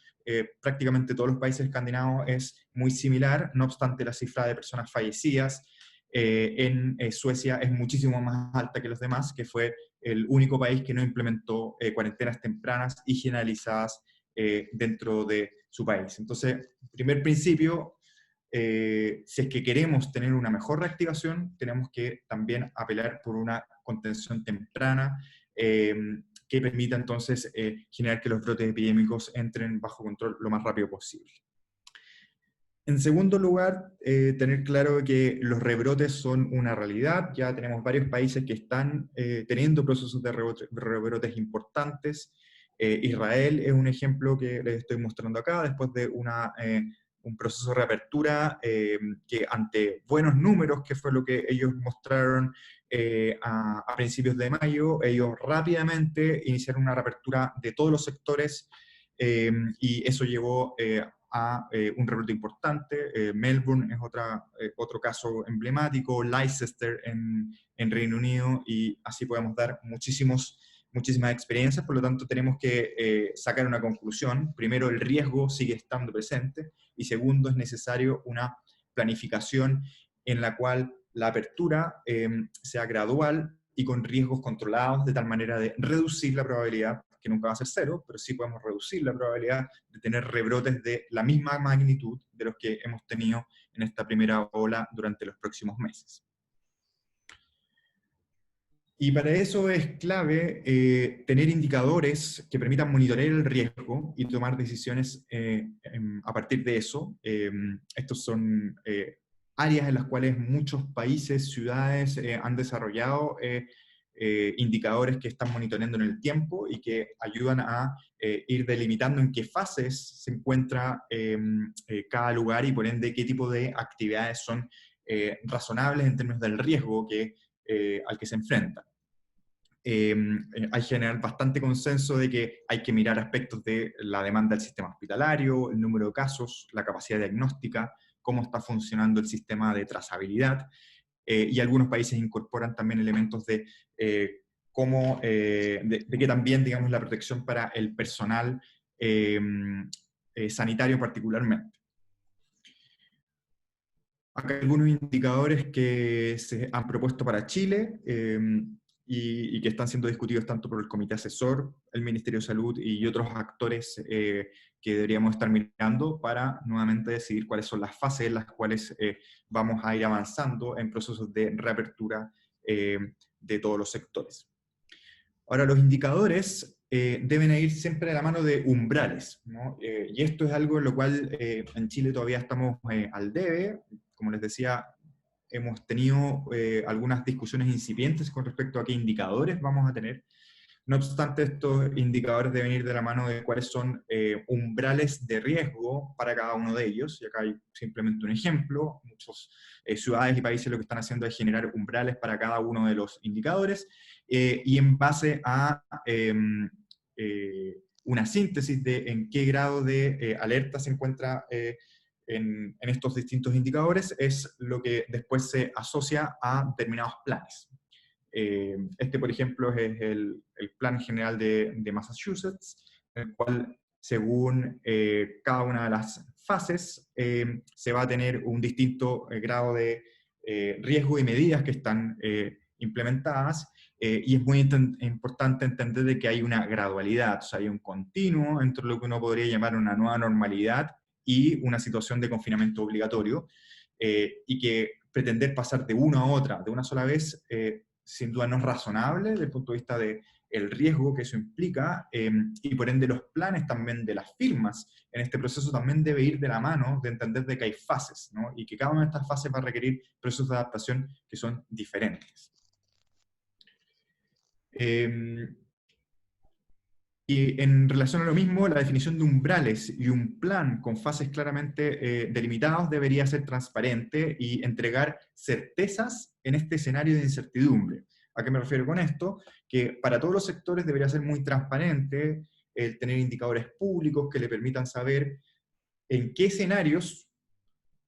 prácticamente todos los países escandinavos es muy similar. No obstante, la cifra de personas fallecidas en Suecia es muchísimo más alta que los demás, que fue el único país que no implementó cuarentenas tempranas y generalizadas dentro de su país. Entonces, primer principio, si es que queremos tener una mejor reactivación, tenemos que también apelar por una contención temprana que permita entonces generar que los brotes epidémicos entren bajo control lo más rápido posible. En segundo lugar, tener claro que los rebrotes son una realidad. Ya tenemos varios países que están teniendo procesos de rebrotes importantes. Israel es un ejemplo que les estoy mostrando acá, después de un proceso de reapertura que ante buenos números, que fue lo que ellos mostraron a principios de mayo, ellos rápidamente iniciaron una reapertura de todos los sectores y eso llevó a un rebrote importante. Melbourne es otro caso emblemático, Leicester en Reino Unido, y así podemos dar muchísimas experiencias. Por lo tanto, tenemos que sacar una conclusión. Primero, el riesgo sigue estando presente, y segundo, es necesario una planificación en la cual la apertura sea gradual y con riesgos controlados, de tal manera de reducir la probabilidad, que nunca va a ser cero, pero sí podemos reducir la probabilidad de tener rebrotes de la misma magnitud de los que hemos tenido en esta primera ola durante los próximos meses. Y para eso es clave tener indicadores que permitan monitorear el riesgo y tomar decisiones a partir de eso. Estos son áreas en las cuales muchos países, ciudades han desarrollado indicadores que están monitoreando en el tiempo y que ayudan a ir delimitando en qué fases se encuentra cada lugar, y por ende qué tipo de actividades son razonables en términos del riesgo al que se enfrentan. Hay generar bastante consenso de que hay que mirar aspectos de la demanda del sistema hospitalario, el número de casos, la capacidad diagnóstica, cómo está funcionando el sistema de trazabilidad, y algunos países incorporan también elementos de que también, digamos, la protección para el personal sanitario particularmente. Acá hay algunos indicadores que se han propuesto para Chile y que están siendo discutidos tanto por el Comité Asesor, el Ministerio de Salud y otros actores que deberíamos estar mirando para nuevamente decidir cuáles son las fases en las cuales vamos a ir avanzando en procesos de reapertura de todos los sectores. Ahora, los indicadores deben ir siempre de la mano de umbrales, ¿no? Y esto es algo en lo cual en Chile todavía estamos al debe. Como les decía, hemos tenido algunas discusiones incipientes con respecto a qué indicadores vamos a tener. No obstante, estos indicadores deben ir de la mano de cuáles son umbrales de riesgo para cada uno de ellos. Y acá hay simplemente un ejemplo. Muchas ciudades y países lo que están haciendo es generar umbrales para cada uno de los indicadores, y en base a una síntesis de en qué grado de alerta se encuentra en estos distintos indicadores, es lo que después se asocia a determinados planes. Este, por ejemplo, es el Plan General de Massachusetts, en el cual, según cada una de las fases, se va a tener un distinto grado de riesgo y medidas que están implementadas, y es muy importante entender de que hay una gradualidad, o sea, hay un continuo entre lo que uno podría llamar una nueva normalidad y una situación de confinamiento obligatorio, y que pretender pasar de una a otra de una sola vez sin duda no es razonable desde el punto de vista del riesgo que eso implica, y por ende los planes también de las firmas en este proceso también debe ir de la mano de entender de que hay fases, ¿no? Y que cada una de estas fases va a requerir procesos de adaptación que son diferentes. Y en relación a lo mismo, la definición de umbrales y un plan con fases claramente delimitados debería ser transparente y entregar certezas en este escenario de incertidumbre. ¿A qué me refiero con esto? Que para todos los sectores debería ser muy transparente el tener indicadores públicos que le permitan saber en qué escenarios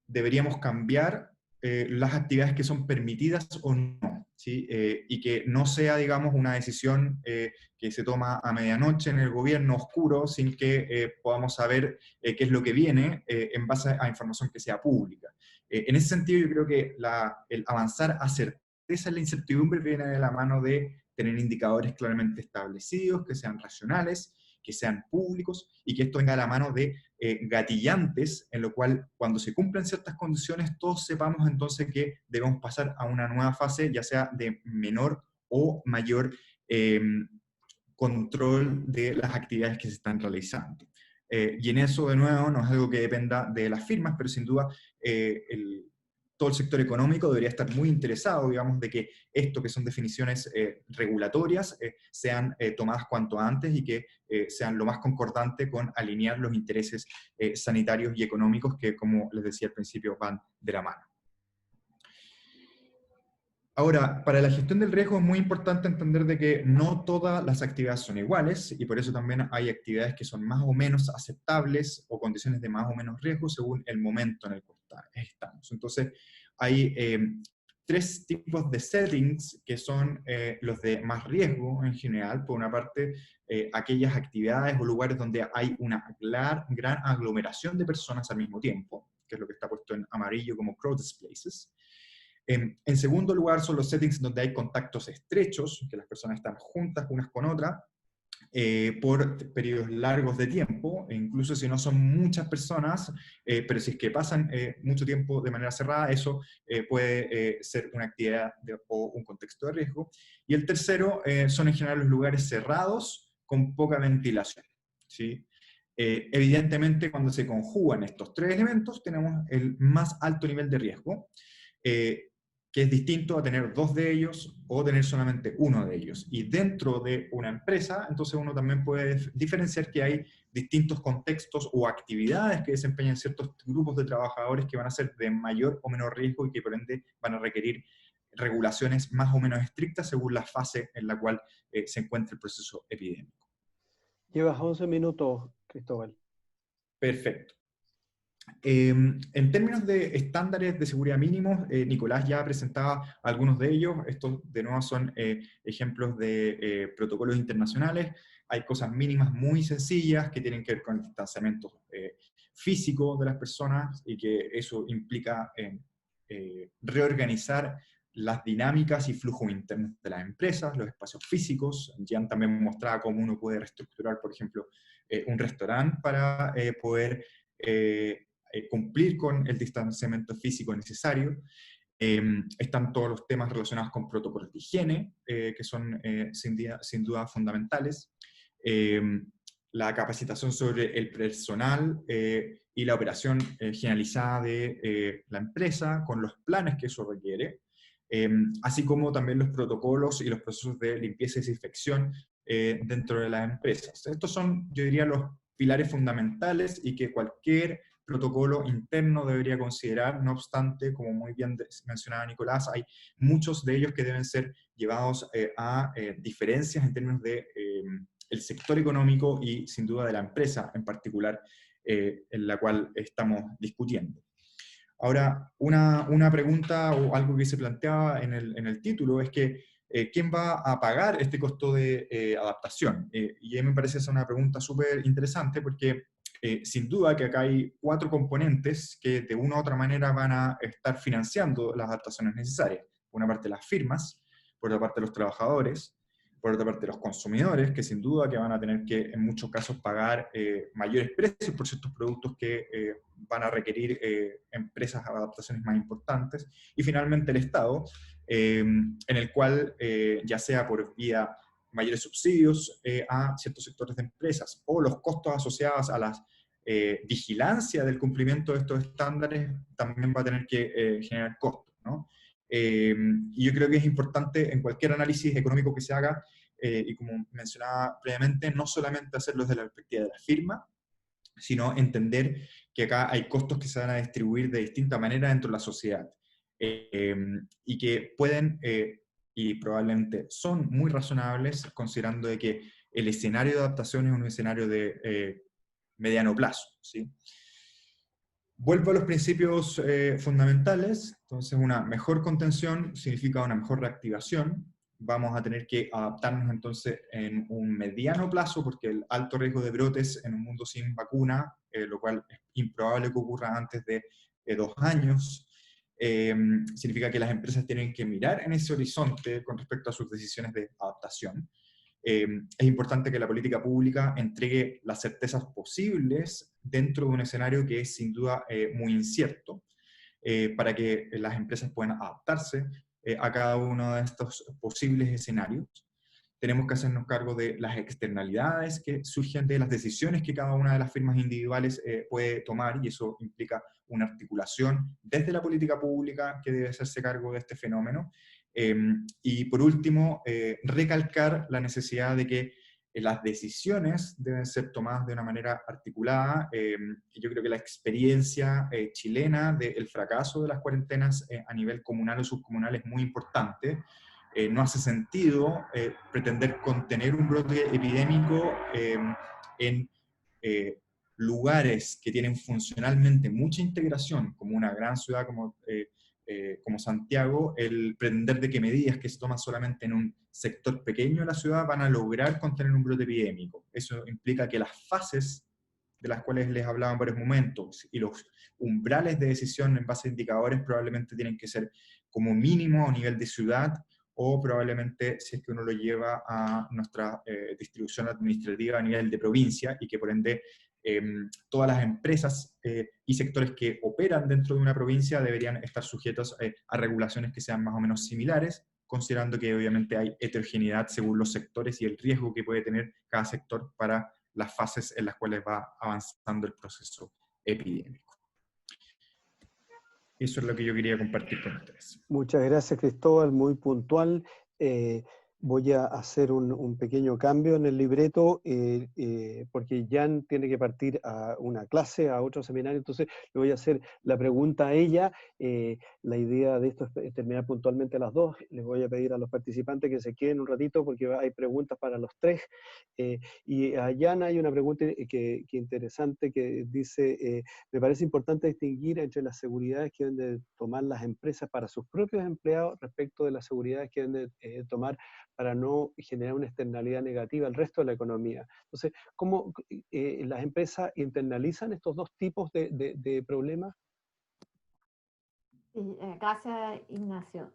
deberíamos cambiar las actividades que son permitidas o no, ¿sí? Y que no sea, digamos, una decisión que se toma a medianoche en el gobierno oscuro sin que podamos saber qué es lo que viene en base a información que sea pública. En ese sentido, yo creo que el avanzar a certeza en la incertidumbre viene de la mano de tener indicadores claramente establecidos, que sean racionales, que sean públicos, y que esto venga a la mano de gatillantes, en lo cual cuando se cumplen ciertas condiciones, todos sepamos entonces que debemos pasar a una nueva fase, ya sea de menor o mayor control de las actividades que se están realizando. Y en eso, de nuevo, no es algo que dependa de las firmas, pero sin duda todo el sector económico debería estar muy interesado, digamos, de que esto que son definiciones regulatorias sean tomadas cuanto antes y que sean lo más concordante con alinear los intereses sanitarios y económicos que, como les decía al principio, van de la mano. Ahora, para la gestión del riesgo es muy importante entender de que no todas las actividades son iguales y por eso también hay actividades que son más o menos aceptables o condiciones de más o menos riesgo según el momento en el que estamos. Entonces, hay tres tipos de settings que son los de más riesgo en general. Por una parte, aquellas actividades o lugares donde hay una gran aglomeración de personas al mismo tiempo, que es lo que está puesto en amarillo como crowded places. En segundo lugar, son los settings donde hay contactos estrechos, que las personas están juntas unas con otras, por periodos largos de tiempo, e incluso si no son muchas personas, pero si es que pasan mucho tiempo de manera cerrada, eso puede ser una actividad o un contexto de riesgo. Y el tercero son en general los lugares cerrados con poca ventilación, ¿sí? Evidentemente, cuando se conjugan estos tres elementos, tenemos el más alto nivel de riesgo, que es distinto a tener dos de ellos o tener solamente uno de ellos. Y dentro de una empresa, entonces uno también puede diferenciar que hay distintos contextos o actividades que desempeñan ciertos grupos de trabajadores que van a ser de mayor o menor riesgo y que por ende van a requerir regulaciones más o menos estrictas según la fase en la cual se encuentra el proceso epidémico. Llevas 11 minutos, Cristóbal. Perfecto. En términos de estándares de seguridad mínimos, Nicolás ya presentaba algunos de ellos. Estos, de nuevo, son ejemplos de protocolos internacionales. Hay cosas mínimas muy sencillas que tienen que ver con el distanciamiento físico de las personas y que eso implica reorganizar las dinámicas y flujos internos de las empresas, los espacios físicos. Jan también mostraba cómo uno puede reestructurar, por ejemplo, un restaurante para poder cumplir con el distanciamiento físico necesario. Están todos los temas relacionados con protocolos de higiene, que son sin duda fundamentales. La capacitación sobre el personal y la operación generalizada de la empresa, con los planes que eso requiere, así como también los protocolos y los procesos de limpieza y desinfección dentro de las empresas. Estos son, yo diría, los pilares fundamentales y que cualquier protocolo interno debería considerar. No obstante, como muy bien mencionaba Nicolás, hay muchos de ellos que deben ser llevados a diferencias en términos de el sector económico y sin duda de la empresa en particular en la cual estamos discutiendo. Ahora, una pregunta o algo que se planteaba en el título es que ¿quién va a pagar este costo de adaptación? Y a mí me parece esa una pregunta súper interesante porque sin duda que acá hay 4 componentes que de una u otra manera van a estar financiando las adaptaciones necesarias. Por una parte las firmas, por otra parte los trabajadores, por otra parte los consumidores, que sin duda que van a tener que en muchos casos pagar mayores precios por ciertos productos que van a requerir empresas adaptaciones más importantes, y finalmente el Estado, en el cual ya sea por vía mayores subsidios a ciertos sectores de empresas o los costos asociados a la vigilancia del cumplimiento de estos estándares también va a tener que generar costos, ¿no? Y yo creo que es importante en cualquier análisis económico que se haga y como mencionaba previamente, no solamente hacerlo desde la perspectiva de la firma, sino entender que acá hay costos que se van a distribuir de distinta manera dentro de la sociedad, y que pueden, y probablemente son muy razonables, considerando de que el escenario de adaptación es un escenario de mediano plazo, ¿sí? Vuelvo a los principios fundamentales. Entonces, una mejor contención significa una mejor reactivación. Vamos a tener que adaptarnos entonces en un mediano plazo, porque el alto riesgo de brotes en un mundo sin vacuna, lo cual es improbable que ocurra antes de 2 años, significa que las empresas tienen que mirar en ese horizonte con respecto a sus decisiones de adaptación. Es importante que la política pública entregue las certezas posibles dentro de un escenario que es sin duda muy incierto, para que las empresas puedan adaptarse a cada uno de estos posibles escenarios. Tenemos que hacernos cargo de las externalidades que surgen de las decisiones que cada una de las firmas individuales puede tomar, y eso implica una articulación desde la política pública que debe hacerse cargo de este fenómeno. Y por último, recalcar la necesidad de que las decisiones deben ser tomadas de una manera articulada. Yo creo que la experiencia chilena del fracaso de las cuarentenas a nivel comunal o subcomunal es muy importante. No hace sentido pretender contener un brote epidémico en lugares que tienen funcionalmente mucha integración, como una gran ciudad como Santiago, el pretender de que medidas que se toman solamente en un sector pequeño de la ciudad van a lograr contener un brote epidémico. Eso implica que las fases de las cuales les hablaba en varios momentos y los umbrales de decisión en base a indicadores probablemente tienen que ser como mínimo a nivel de ciudad, o probablemente si es que uno lo lleva a nuestra distribución administrativa a nivel de provincia, y que por ende todas las empresas y sectores que operan dentro de una provincia deberían estar sujetos a regulaciones que sean más o menos similares, considerando que obviamente hay heterogeneidad según los sectores y el riesgo que puede tener cada sector para las fases en las cuales va avanzando el proceso epidémico. Eso es lo que yo quería compartir con ustedes. Muchas gracias, Cristóbal, muy puntual. Voy a hacer un pequeño cambio en el libreto porque Jan tiene que partir a una clase, a otro seminario, entonces le voy a hacer la pregunta a ella. La idea de esto es terminar puntualmente a las 2. Les voy a pedir a los participantes que se queden un ratito porque hay preguntas para los 3. Y a Jan hay una pregunta que interesante que dice, me parece importante distinguir entre las seguridades que deben de tomar las empresas para sus propios empleados respecto de las seguridades que deben de tomar para no generar una externalidad negativa al resto de la economía. Entonces, ¿cómo las empresas internalizan estos dos tipos de problemas? Sí, gracias, Ignacio.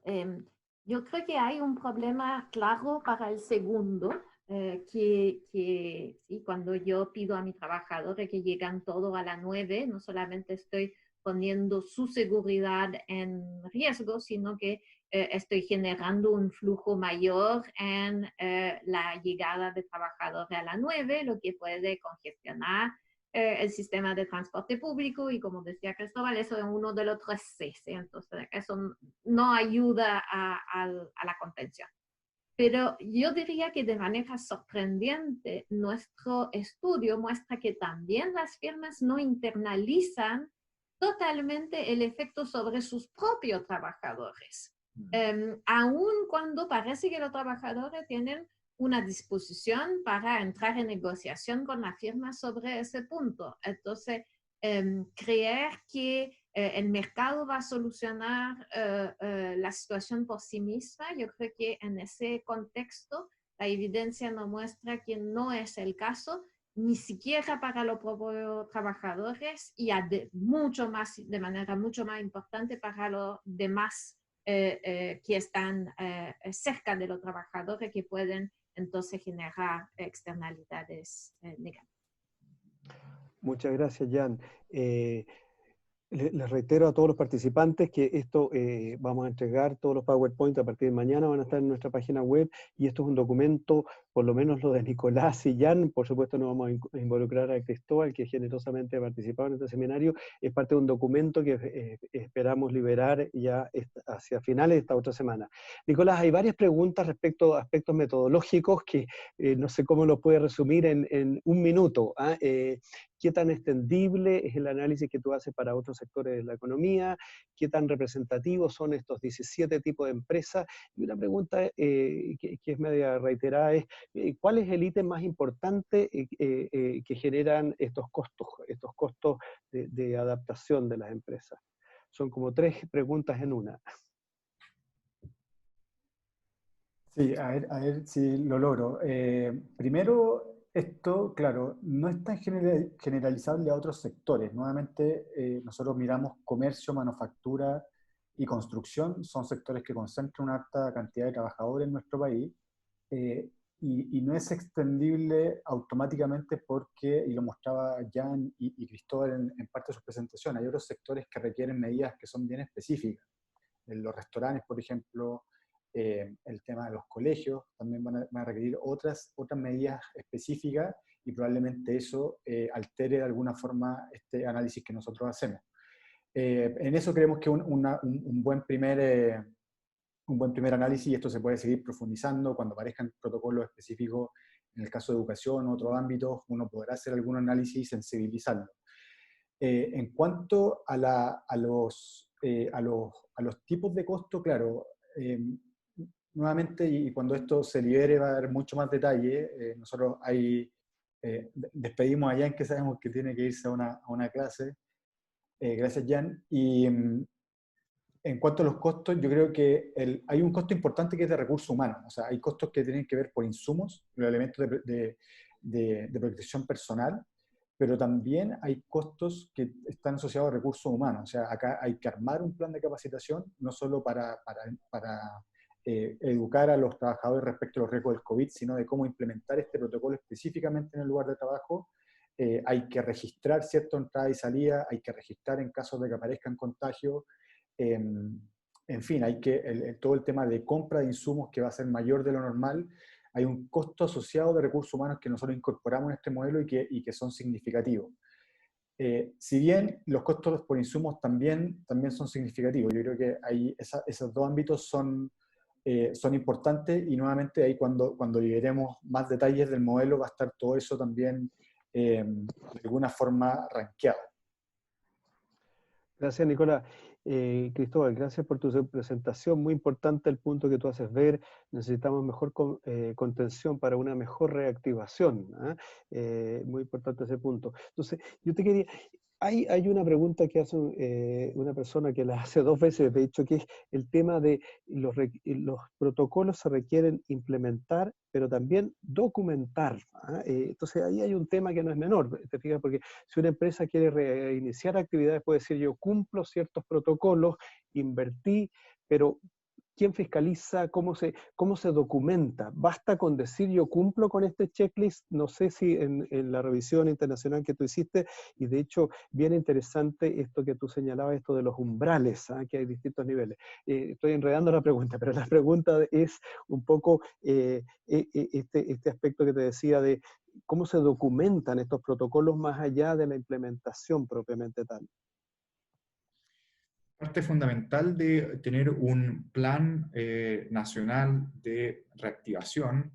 Yo creo que hay un problema claro para el segundo, que sí, cuando yo pido a mis trabajadores que llegan todos a las 9, no solamente estoy poniendo su seguridad en riesgo, sino que estoy generando un flujo mayor en la llegada de trabajadores a las 9, lo que puede congestionar el sistema de transporte público, y como decía Cristóbal, eso es uno de los 3 Cs, entonces eso no ayuda a la contención. Pero yo diría que de manera sorprendente, nuestro estudio muestra que también las firmas no internalizan totalmente el efecto sobre sus propios trabajadores. Aun cuando parece que los trabajadores tienen una disposición para entrar en negociación con la firma sobre ese punto. Entonces, creer que el mercado va a solucionar la situación por sí misma, yo creo que en ese contexto la evidencia nos muestra que no es el caso, ni siquiera para los propios trabajadores, y de manera mucho más importante para los demás que están cerca de los trabajadores, que pueden entonces generar externalidades negativas. Muchas gracias, Jan. Les reitero a todos los participantes que esto vamos a entregar todos los PowerPoint a partir de mañana, van a estar en nuestra página web, y esto es un documento, por lo menos lo de Nicolás y Jan, por supuesto no vamos a involucrar a Cristóbal, que generosamente ha participado en este seminario, es parte de un documento que esperamos liberar ya hacia finales de esta otra semana. Nicolás, hay varias preguntas respecto a aspectos metodológicos que no sé cómo lo puede resumir en un minuto. ¿Qué tan extendible es el análisis que tú haces para otros sectores de la economía? ¿Qué tan representativos son estos 17 tipos de empresas? Y una pregunta que es media reiterada es, ¿cuál es el ítem más importante que generan estos costos de adaptación de las empresas? Son como 3 preguntas en una. Sí, a ver si lo logro. Primero, esto, claro, no es tan generalizable a otros sectores. Nuevamente, nosotros miramos comercio, manufactura y construcción. Son sectores que concentran una alta cantidad de trabajadores en nuestro país. Y no es extendible automáticamente porque, y lo mostraba Jan y Cristóbal en parte de su presentación, hay otros sectores que requieren medidas que son bien específicas. En los restaurantes, por ejemplo, el tema de los colegios, también van a requerir otras medidas específicas, y probablemente eso altere de alguna forma este análisis que nosotros hacemos. En eso creemos que un buen primer análisis, y esto se puede seguir profundizando cuando aparezcan protocolos específicos en el caso de educación o otros ámbitos, uno podrá hacer algún análisis y sensibilizarlo. En cuanto a los tipos de costo, claro, nuevamente, y cuando esto se libere va a haber mucho más detalle. Nosotros despedimos a Jan, que sabemos que tiene que irse a una clase. Gracias, Jan. Y en cuanto a los costos, yo creo que hay un costo importante que es de recursos humanos. O sea, hay costos que tienen que ver por insumos, los elementos de protección personal, pero también hay costos que están asociados a recursos humanos. O sea, acá hay que armar un plan de capacitación, no solo para educar a los trabajadores respecto a los riesgos del COVID, sino de cómo implementar este protocolo específicamente en el lugar de trabajo. Hay que registrar cierta entrada y salida, hay que registrar en caso de que aparezcan contagios. En fin, todo el tema de compra de insumos que va a ser mayor de lo normal. Hay un costo asociado de recursos humanos que nosotros incorporamos en este modelo y que son significativos. Si bien los costos por insumos también son significativos, yo creo que esos dos ámbitos son importantes, y nuevamente ahí cuando liberemos más detalles del modelo va a estar todo eso también de alguna forma rankeado. Gracias, Nicolás. Cristóbal, gracias por tu presentación. Muy importante el punto que tú haces ver. Necesitamos mejor contención para una mejor reactivación. Muy importante ese punto. Entonces, yo te quería... Hay una pregunta que hace una persona que la hace 2 veces, de hecho, que es el tema de los protocolos se requieren implementar, pero también documentar. Entonces ahí hay un tema que no es menor, te fijas, porque si una empresa quiere reiniciar actividades, puede decir yo cumplo ciertos protocolos, invertí, pero ¿quién fiscaliza? ¿Cómo se documenta? ¿Basta con decir yo cumplo con este checklist? No sé si en la revisión internacional que tú hiciste, y de hecho bien interesante esto que tú señalabas, esto de los umbrales, que hay distintos niveles. Estoy enredando la pregunta, pero la pregunta es un poco este aspecto que te decía de cómo se documentan estos protocolos más allá de la implementación propiamente tal. Parte fundamental de tener un plan nacional de reactivación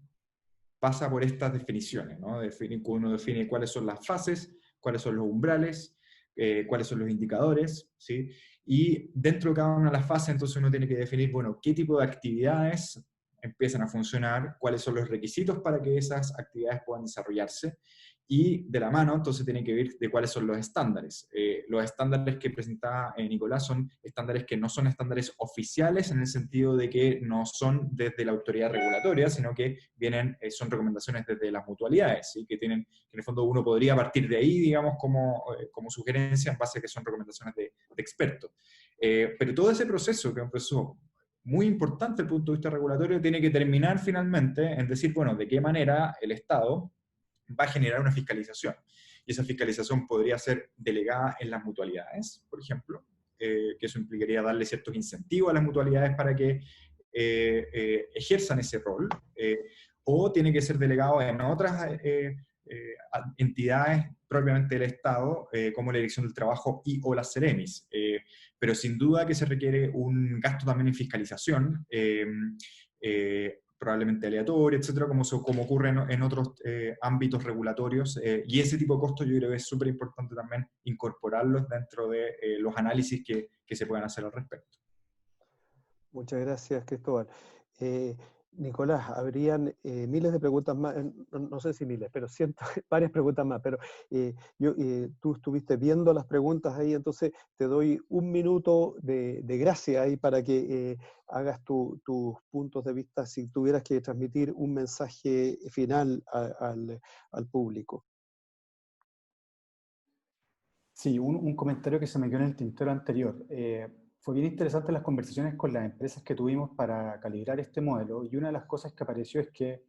pasa por estas definiciones, ¿no? Uno define cuáles son las fases, cuáles son los umbrales, cuáles son los indicadores, ¿sí? Y dentro de cada una de las fases, entonces uno tiene que definir, bueno, qué tipo de actividades empiezan a funcionar, cuáles son los requisitos para que esas actividades puedan desarrollarse, y de la mano, entonces, tiene que ver de cuáles son los estándares. Los estándares que presentaba Nicolás son estándares que no son estándares oficiales, en el sentido de que no son desde la autoridad regulatoria, sino que son recomendaciones desde las mutualidades, ¿sí? Que en el fondo uno podría partir de ahí, digamos, como sugerencia, en base a que son recomendaciones de expertos. Pero todo ese proceso, que empezó muy importante desde el punto de vista regulatorio, tiene que terminar finalmente en decir, bueno, de qué manera el Estado va a generar una fiscalización. y esa fiscalización podría ser delegada en las mutualidades, por ejemplo, que eso implicaría darle ciertos incentivos a las mutualidades para que ejerzan ese rol, o tiene que ser delegado en otras entidades propiamente del Estado, como la Dirección del Trabajo y o las Ceremis. Pero sin duda que se requiere un gasto también en fiscalización, probablemente aleatorio, etcétera, como ocurre en otros ámbitos regulatorios, y ese tipo de costos yo creo que es súper importante también incorporarlos dentro de los análisis que se puedan hacer al respecto. Muchas gracias, Cristóbal. Nicolás, habrían miles de preguntas más, no sé si miles, pero varias preguntas más, pero tú estuviste viendo las preguntas ahí, entonces te doy un minuto de gracia ahí para que hagas tus puntos de vista si tuvieras que transmitir un mensaje final al público. Sí, un comentario que se me quedó en el tintero anterior. Fue bien interesante las conversaciones con las empresas que tuvimos para calibrar este modelo, y una de las cosas que apareció es que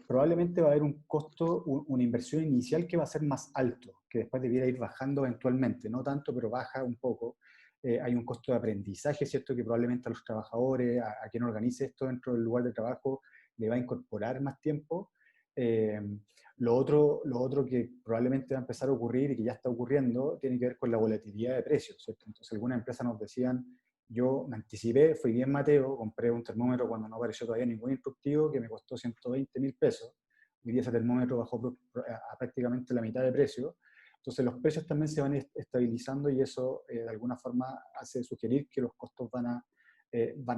probablemente va a haber un costo, una inversión inicial que va a ser más alto, que después debiera ir bajando eventualmente, no tanto, pero baja un poco. Hay un costo de aprendizaje, ¿cierto?, que probablemente a los trabajadores, a quien organice esto dentro del lugar de trabajo, le va a incorporar más tiempo. Lo otro que probablemente va a empezar a ocurrir y que ya está ocurriendo tiene que ver con la volatilidad de precios, ¿cierto? Entonces algunas empresas nos decían, yo me anticipé, fui bien Mateo, compré un termómetro cuando no apareció todavía ningún instructivo que me costó 120.000 pesos. Hoy día ese termómetro bajó a prácticamente la mitad de precio. Entonces los precios también se van estabilizando, y eso de alguna forma hace sugerir que los costos van a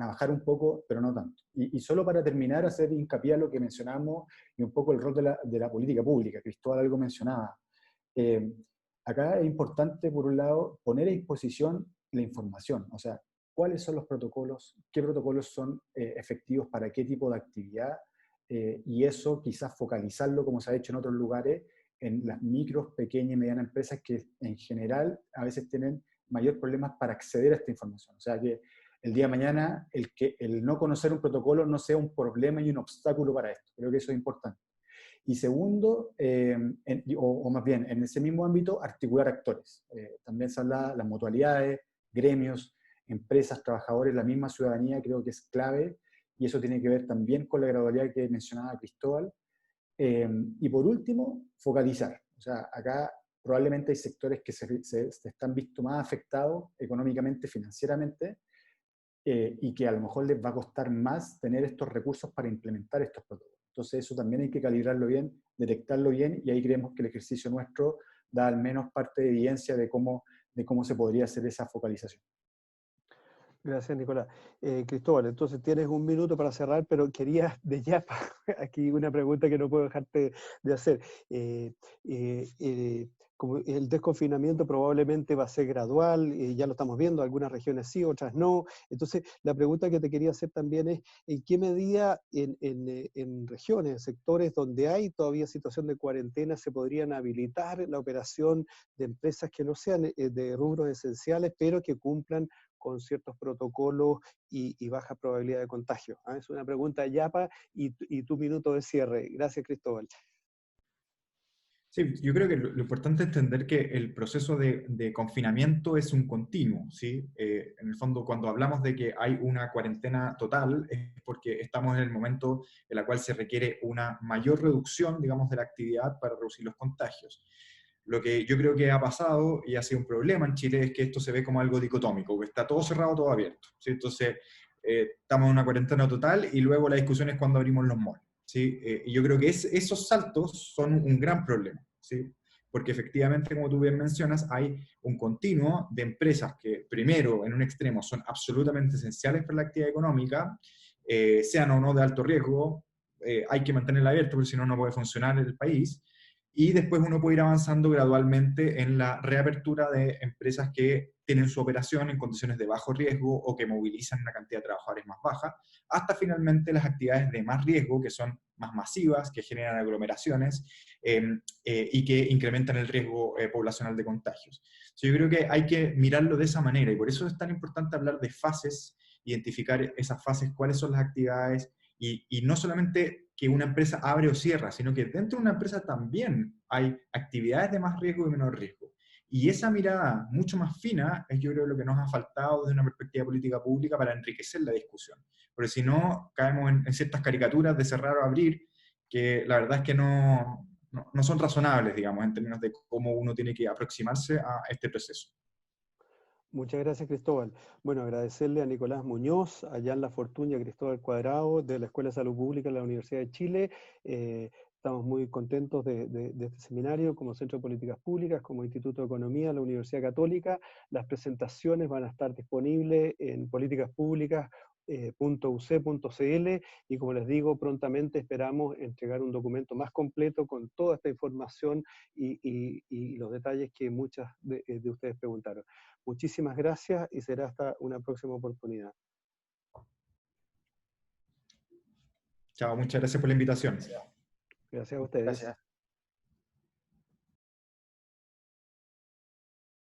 bajar un poco, pero no tanto. Y solo para terminar, hacer hincapié a lo que mencionamos y un poco el rol de la política pública. Cristóbal algo mencionaba. Acá es importante, por un lado, poner a disposición la información, o sea, cuáles son los protocolos, qué protocolos son efectivos para qué tipo de actividad, y eso quizás focalizarlo, como se ha hecho en otros lugares, en las micros, pequeñas y medianas empresas que en general a veces tienen mayor problemas para acceder a esta información. O sea, que el día de mañana el no conocer un protocolo no sea un problema y un obstáculo para esto. Creo que eso es importante. Y segundo, o más bien, en ese mismo ámbito, articular actores. También se habla de las mutualidades, gremios, empresas, trabajadores, la misma ciudadanía, creo que es clave, y eso tiene que ver también con la gradualidad que mencionaba Cristóbal. Y por último, focalizar. O sea, acá probablemente hay sectores que se están visto más afectados económicamente, financieramente, y que a lo mejor les va a costar más tener estos recursos para implementar estos protocolos. Entonces eso también hay que calibrarlo bien, detectarlo bien, y ahí creemos que el ejercicio nuestro da al menos parte de evidencia de cómo se podría hacer esa focalización. Gracias, Nicolás. Cristóbal, entonces tienes un minuto para cerrar, pero quería de ya aquí una pregunta que no puedo dejarte de hacer. Como el desconfinamiento probablemente va a ser gradual, ya lo estamos viendo, algunas regiones sí, otras no. Entonces, la pregunta que te quería hacer también es, ¿en qué medida en regiones, en sectores donde hay todavía situación de cuarentena, se podrían habilitar la operación de empresas que no sean de rubros esenciales, pero que cumplan con ciertos protocolos y baja probabilidad de contagio? Es una pregunta de Yapa y tu minuto de cierre. Gracias, Cristóbal. Sí, yo creo que lo importante es entender que el proceso de confinamiento es un continuo, ¿sí? En el fondo, cuando hablamos de que hay una cuarentena total, es porque estamos en el momento en el cual se requiere una mayor reducción, digamos, de la actividad para reducir los contagios. Lo que yo creo que ha pasado y ha sido un problema en Chile es que esto se ve como algo dicotómico, que está todo cerrado, todo abierto, ¿sí? Entonces, estamos en una cuarentena total y luego la discusión es cuando abrimos los malls, ¿sí? Y yo creo que esos saltos son un gran problema, ¿sí? Porque efectivamente, como tú bien mencionas, hay un continuo de empresas que, primero, en un extremo, son absolutamente esenciales para la actividad económica, sean o no de alto riesgo, hay que mantenerla abierta porque si no, no puede funcionar el país. Y después uno puede ir avanzando gradualmente en la reapertura de empresas que tienen su operación en condiciones de bajo riesgo o que movilizan una cantidad de trabajadores más baja, hasta finalmente las actividades de más riesgo, que son más masivas, que generan aglomeraciones y que incrementan el riesgo poblacional de contagios. Yo creo que hay que mirarlo de esa manera, y por eso es tan importante hablar de fases, identificar esas fases, cuáles son las actividades, y no solamente que una empresa abre o cierra, sino que dentro de una empresa también hay actividades de más riesgo y menor riesgo. Y esa mirada mucho más fina es, yo creo, lo que nos ha faltado desde una perspectiva política pública para enriquecer la discusión. Porque si no, caemos en ciertas caricaturas de cerrar o abrir, que la verdad es que no son razonables, digamos, en términos de cómo uno tiene que aproximarse a este proceso. Muchas gracias, Cristóbal. Bueno, agradecerle a Nicolás Muñoz, a Jan Lafortuna y a Cristóbal Cuadrado de la Escuela de Salud Pública de la Universidad de Chile. Estamos muy contentos de este seminario como Centro de Políticas Públicas, como Instituto de Economía de la Universidad Católica. Las presentaciones van a estar disponibles en políticaspublicas.uc.cl y, como les digo, prontamente esperamos entregar un documento más completo con toda esta información y los detalles que muchas de ustedes preguntaron. Muchísimas gracias y será hasta una próxima oportunidad. Chao, muchas gracias por la invitación. Gracias a ustedes. Gracias.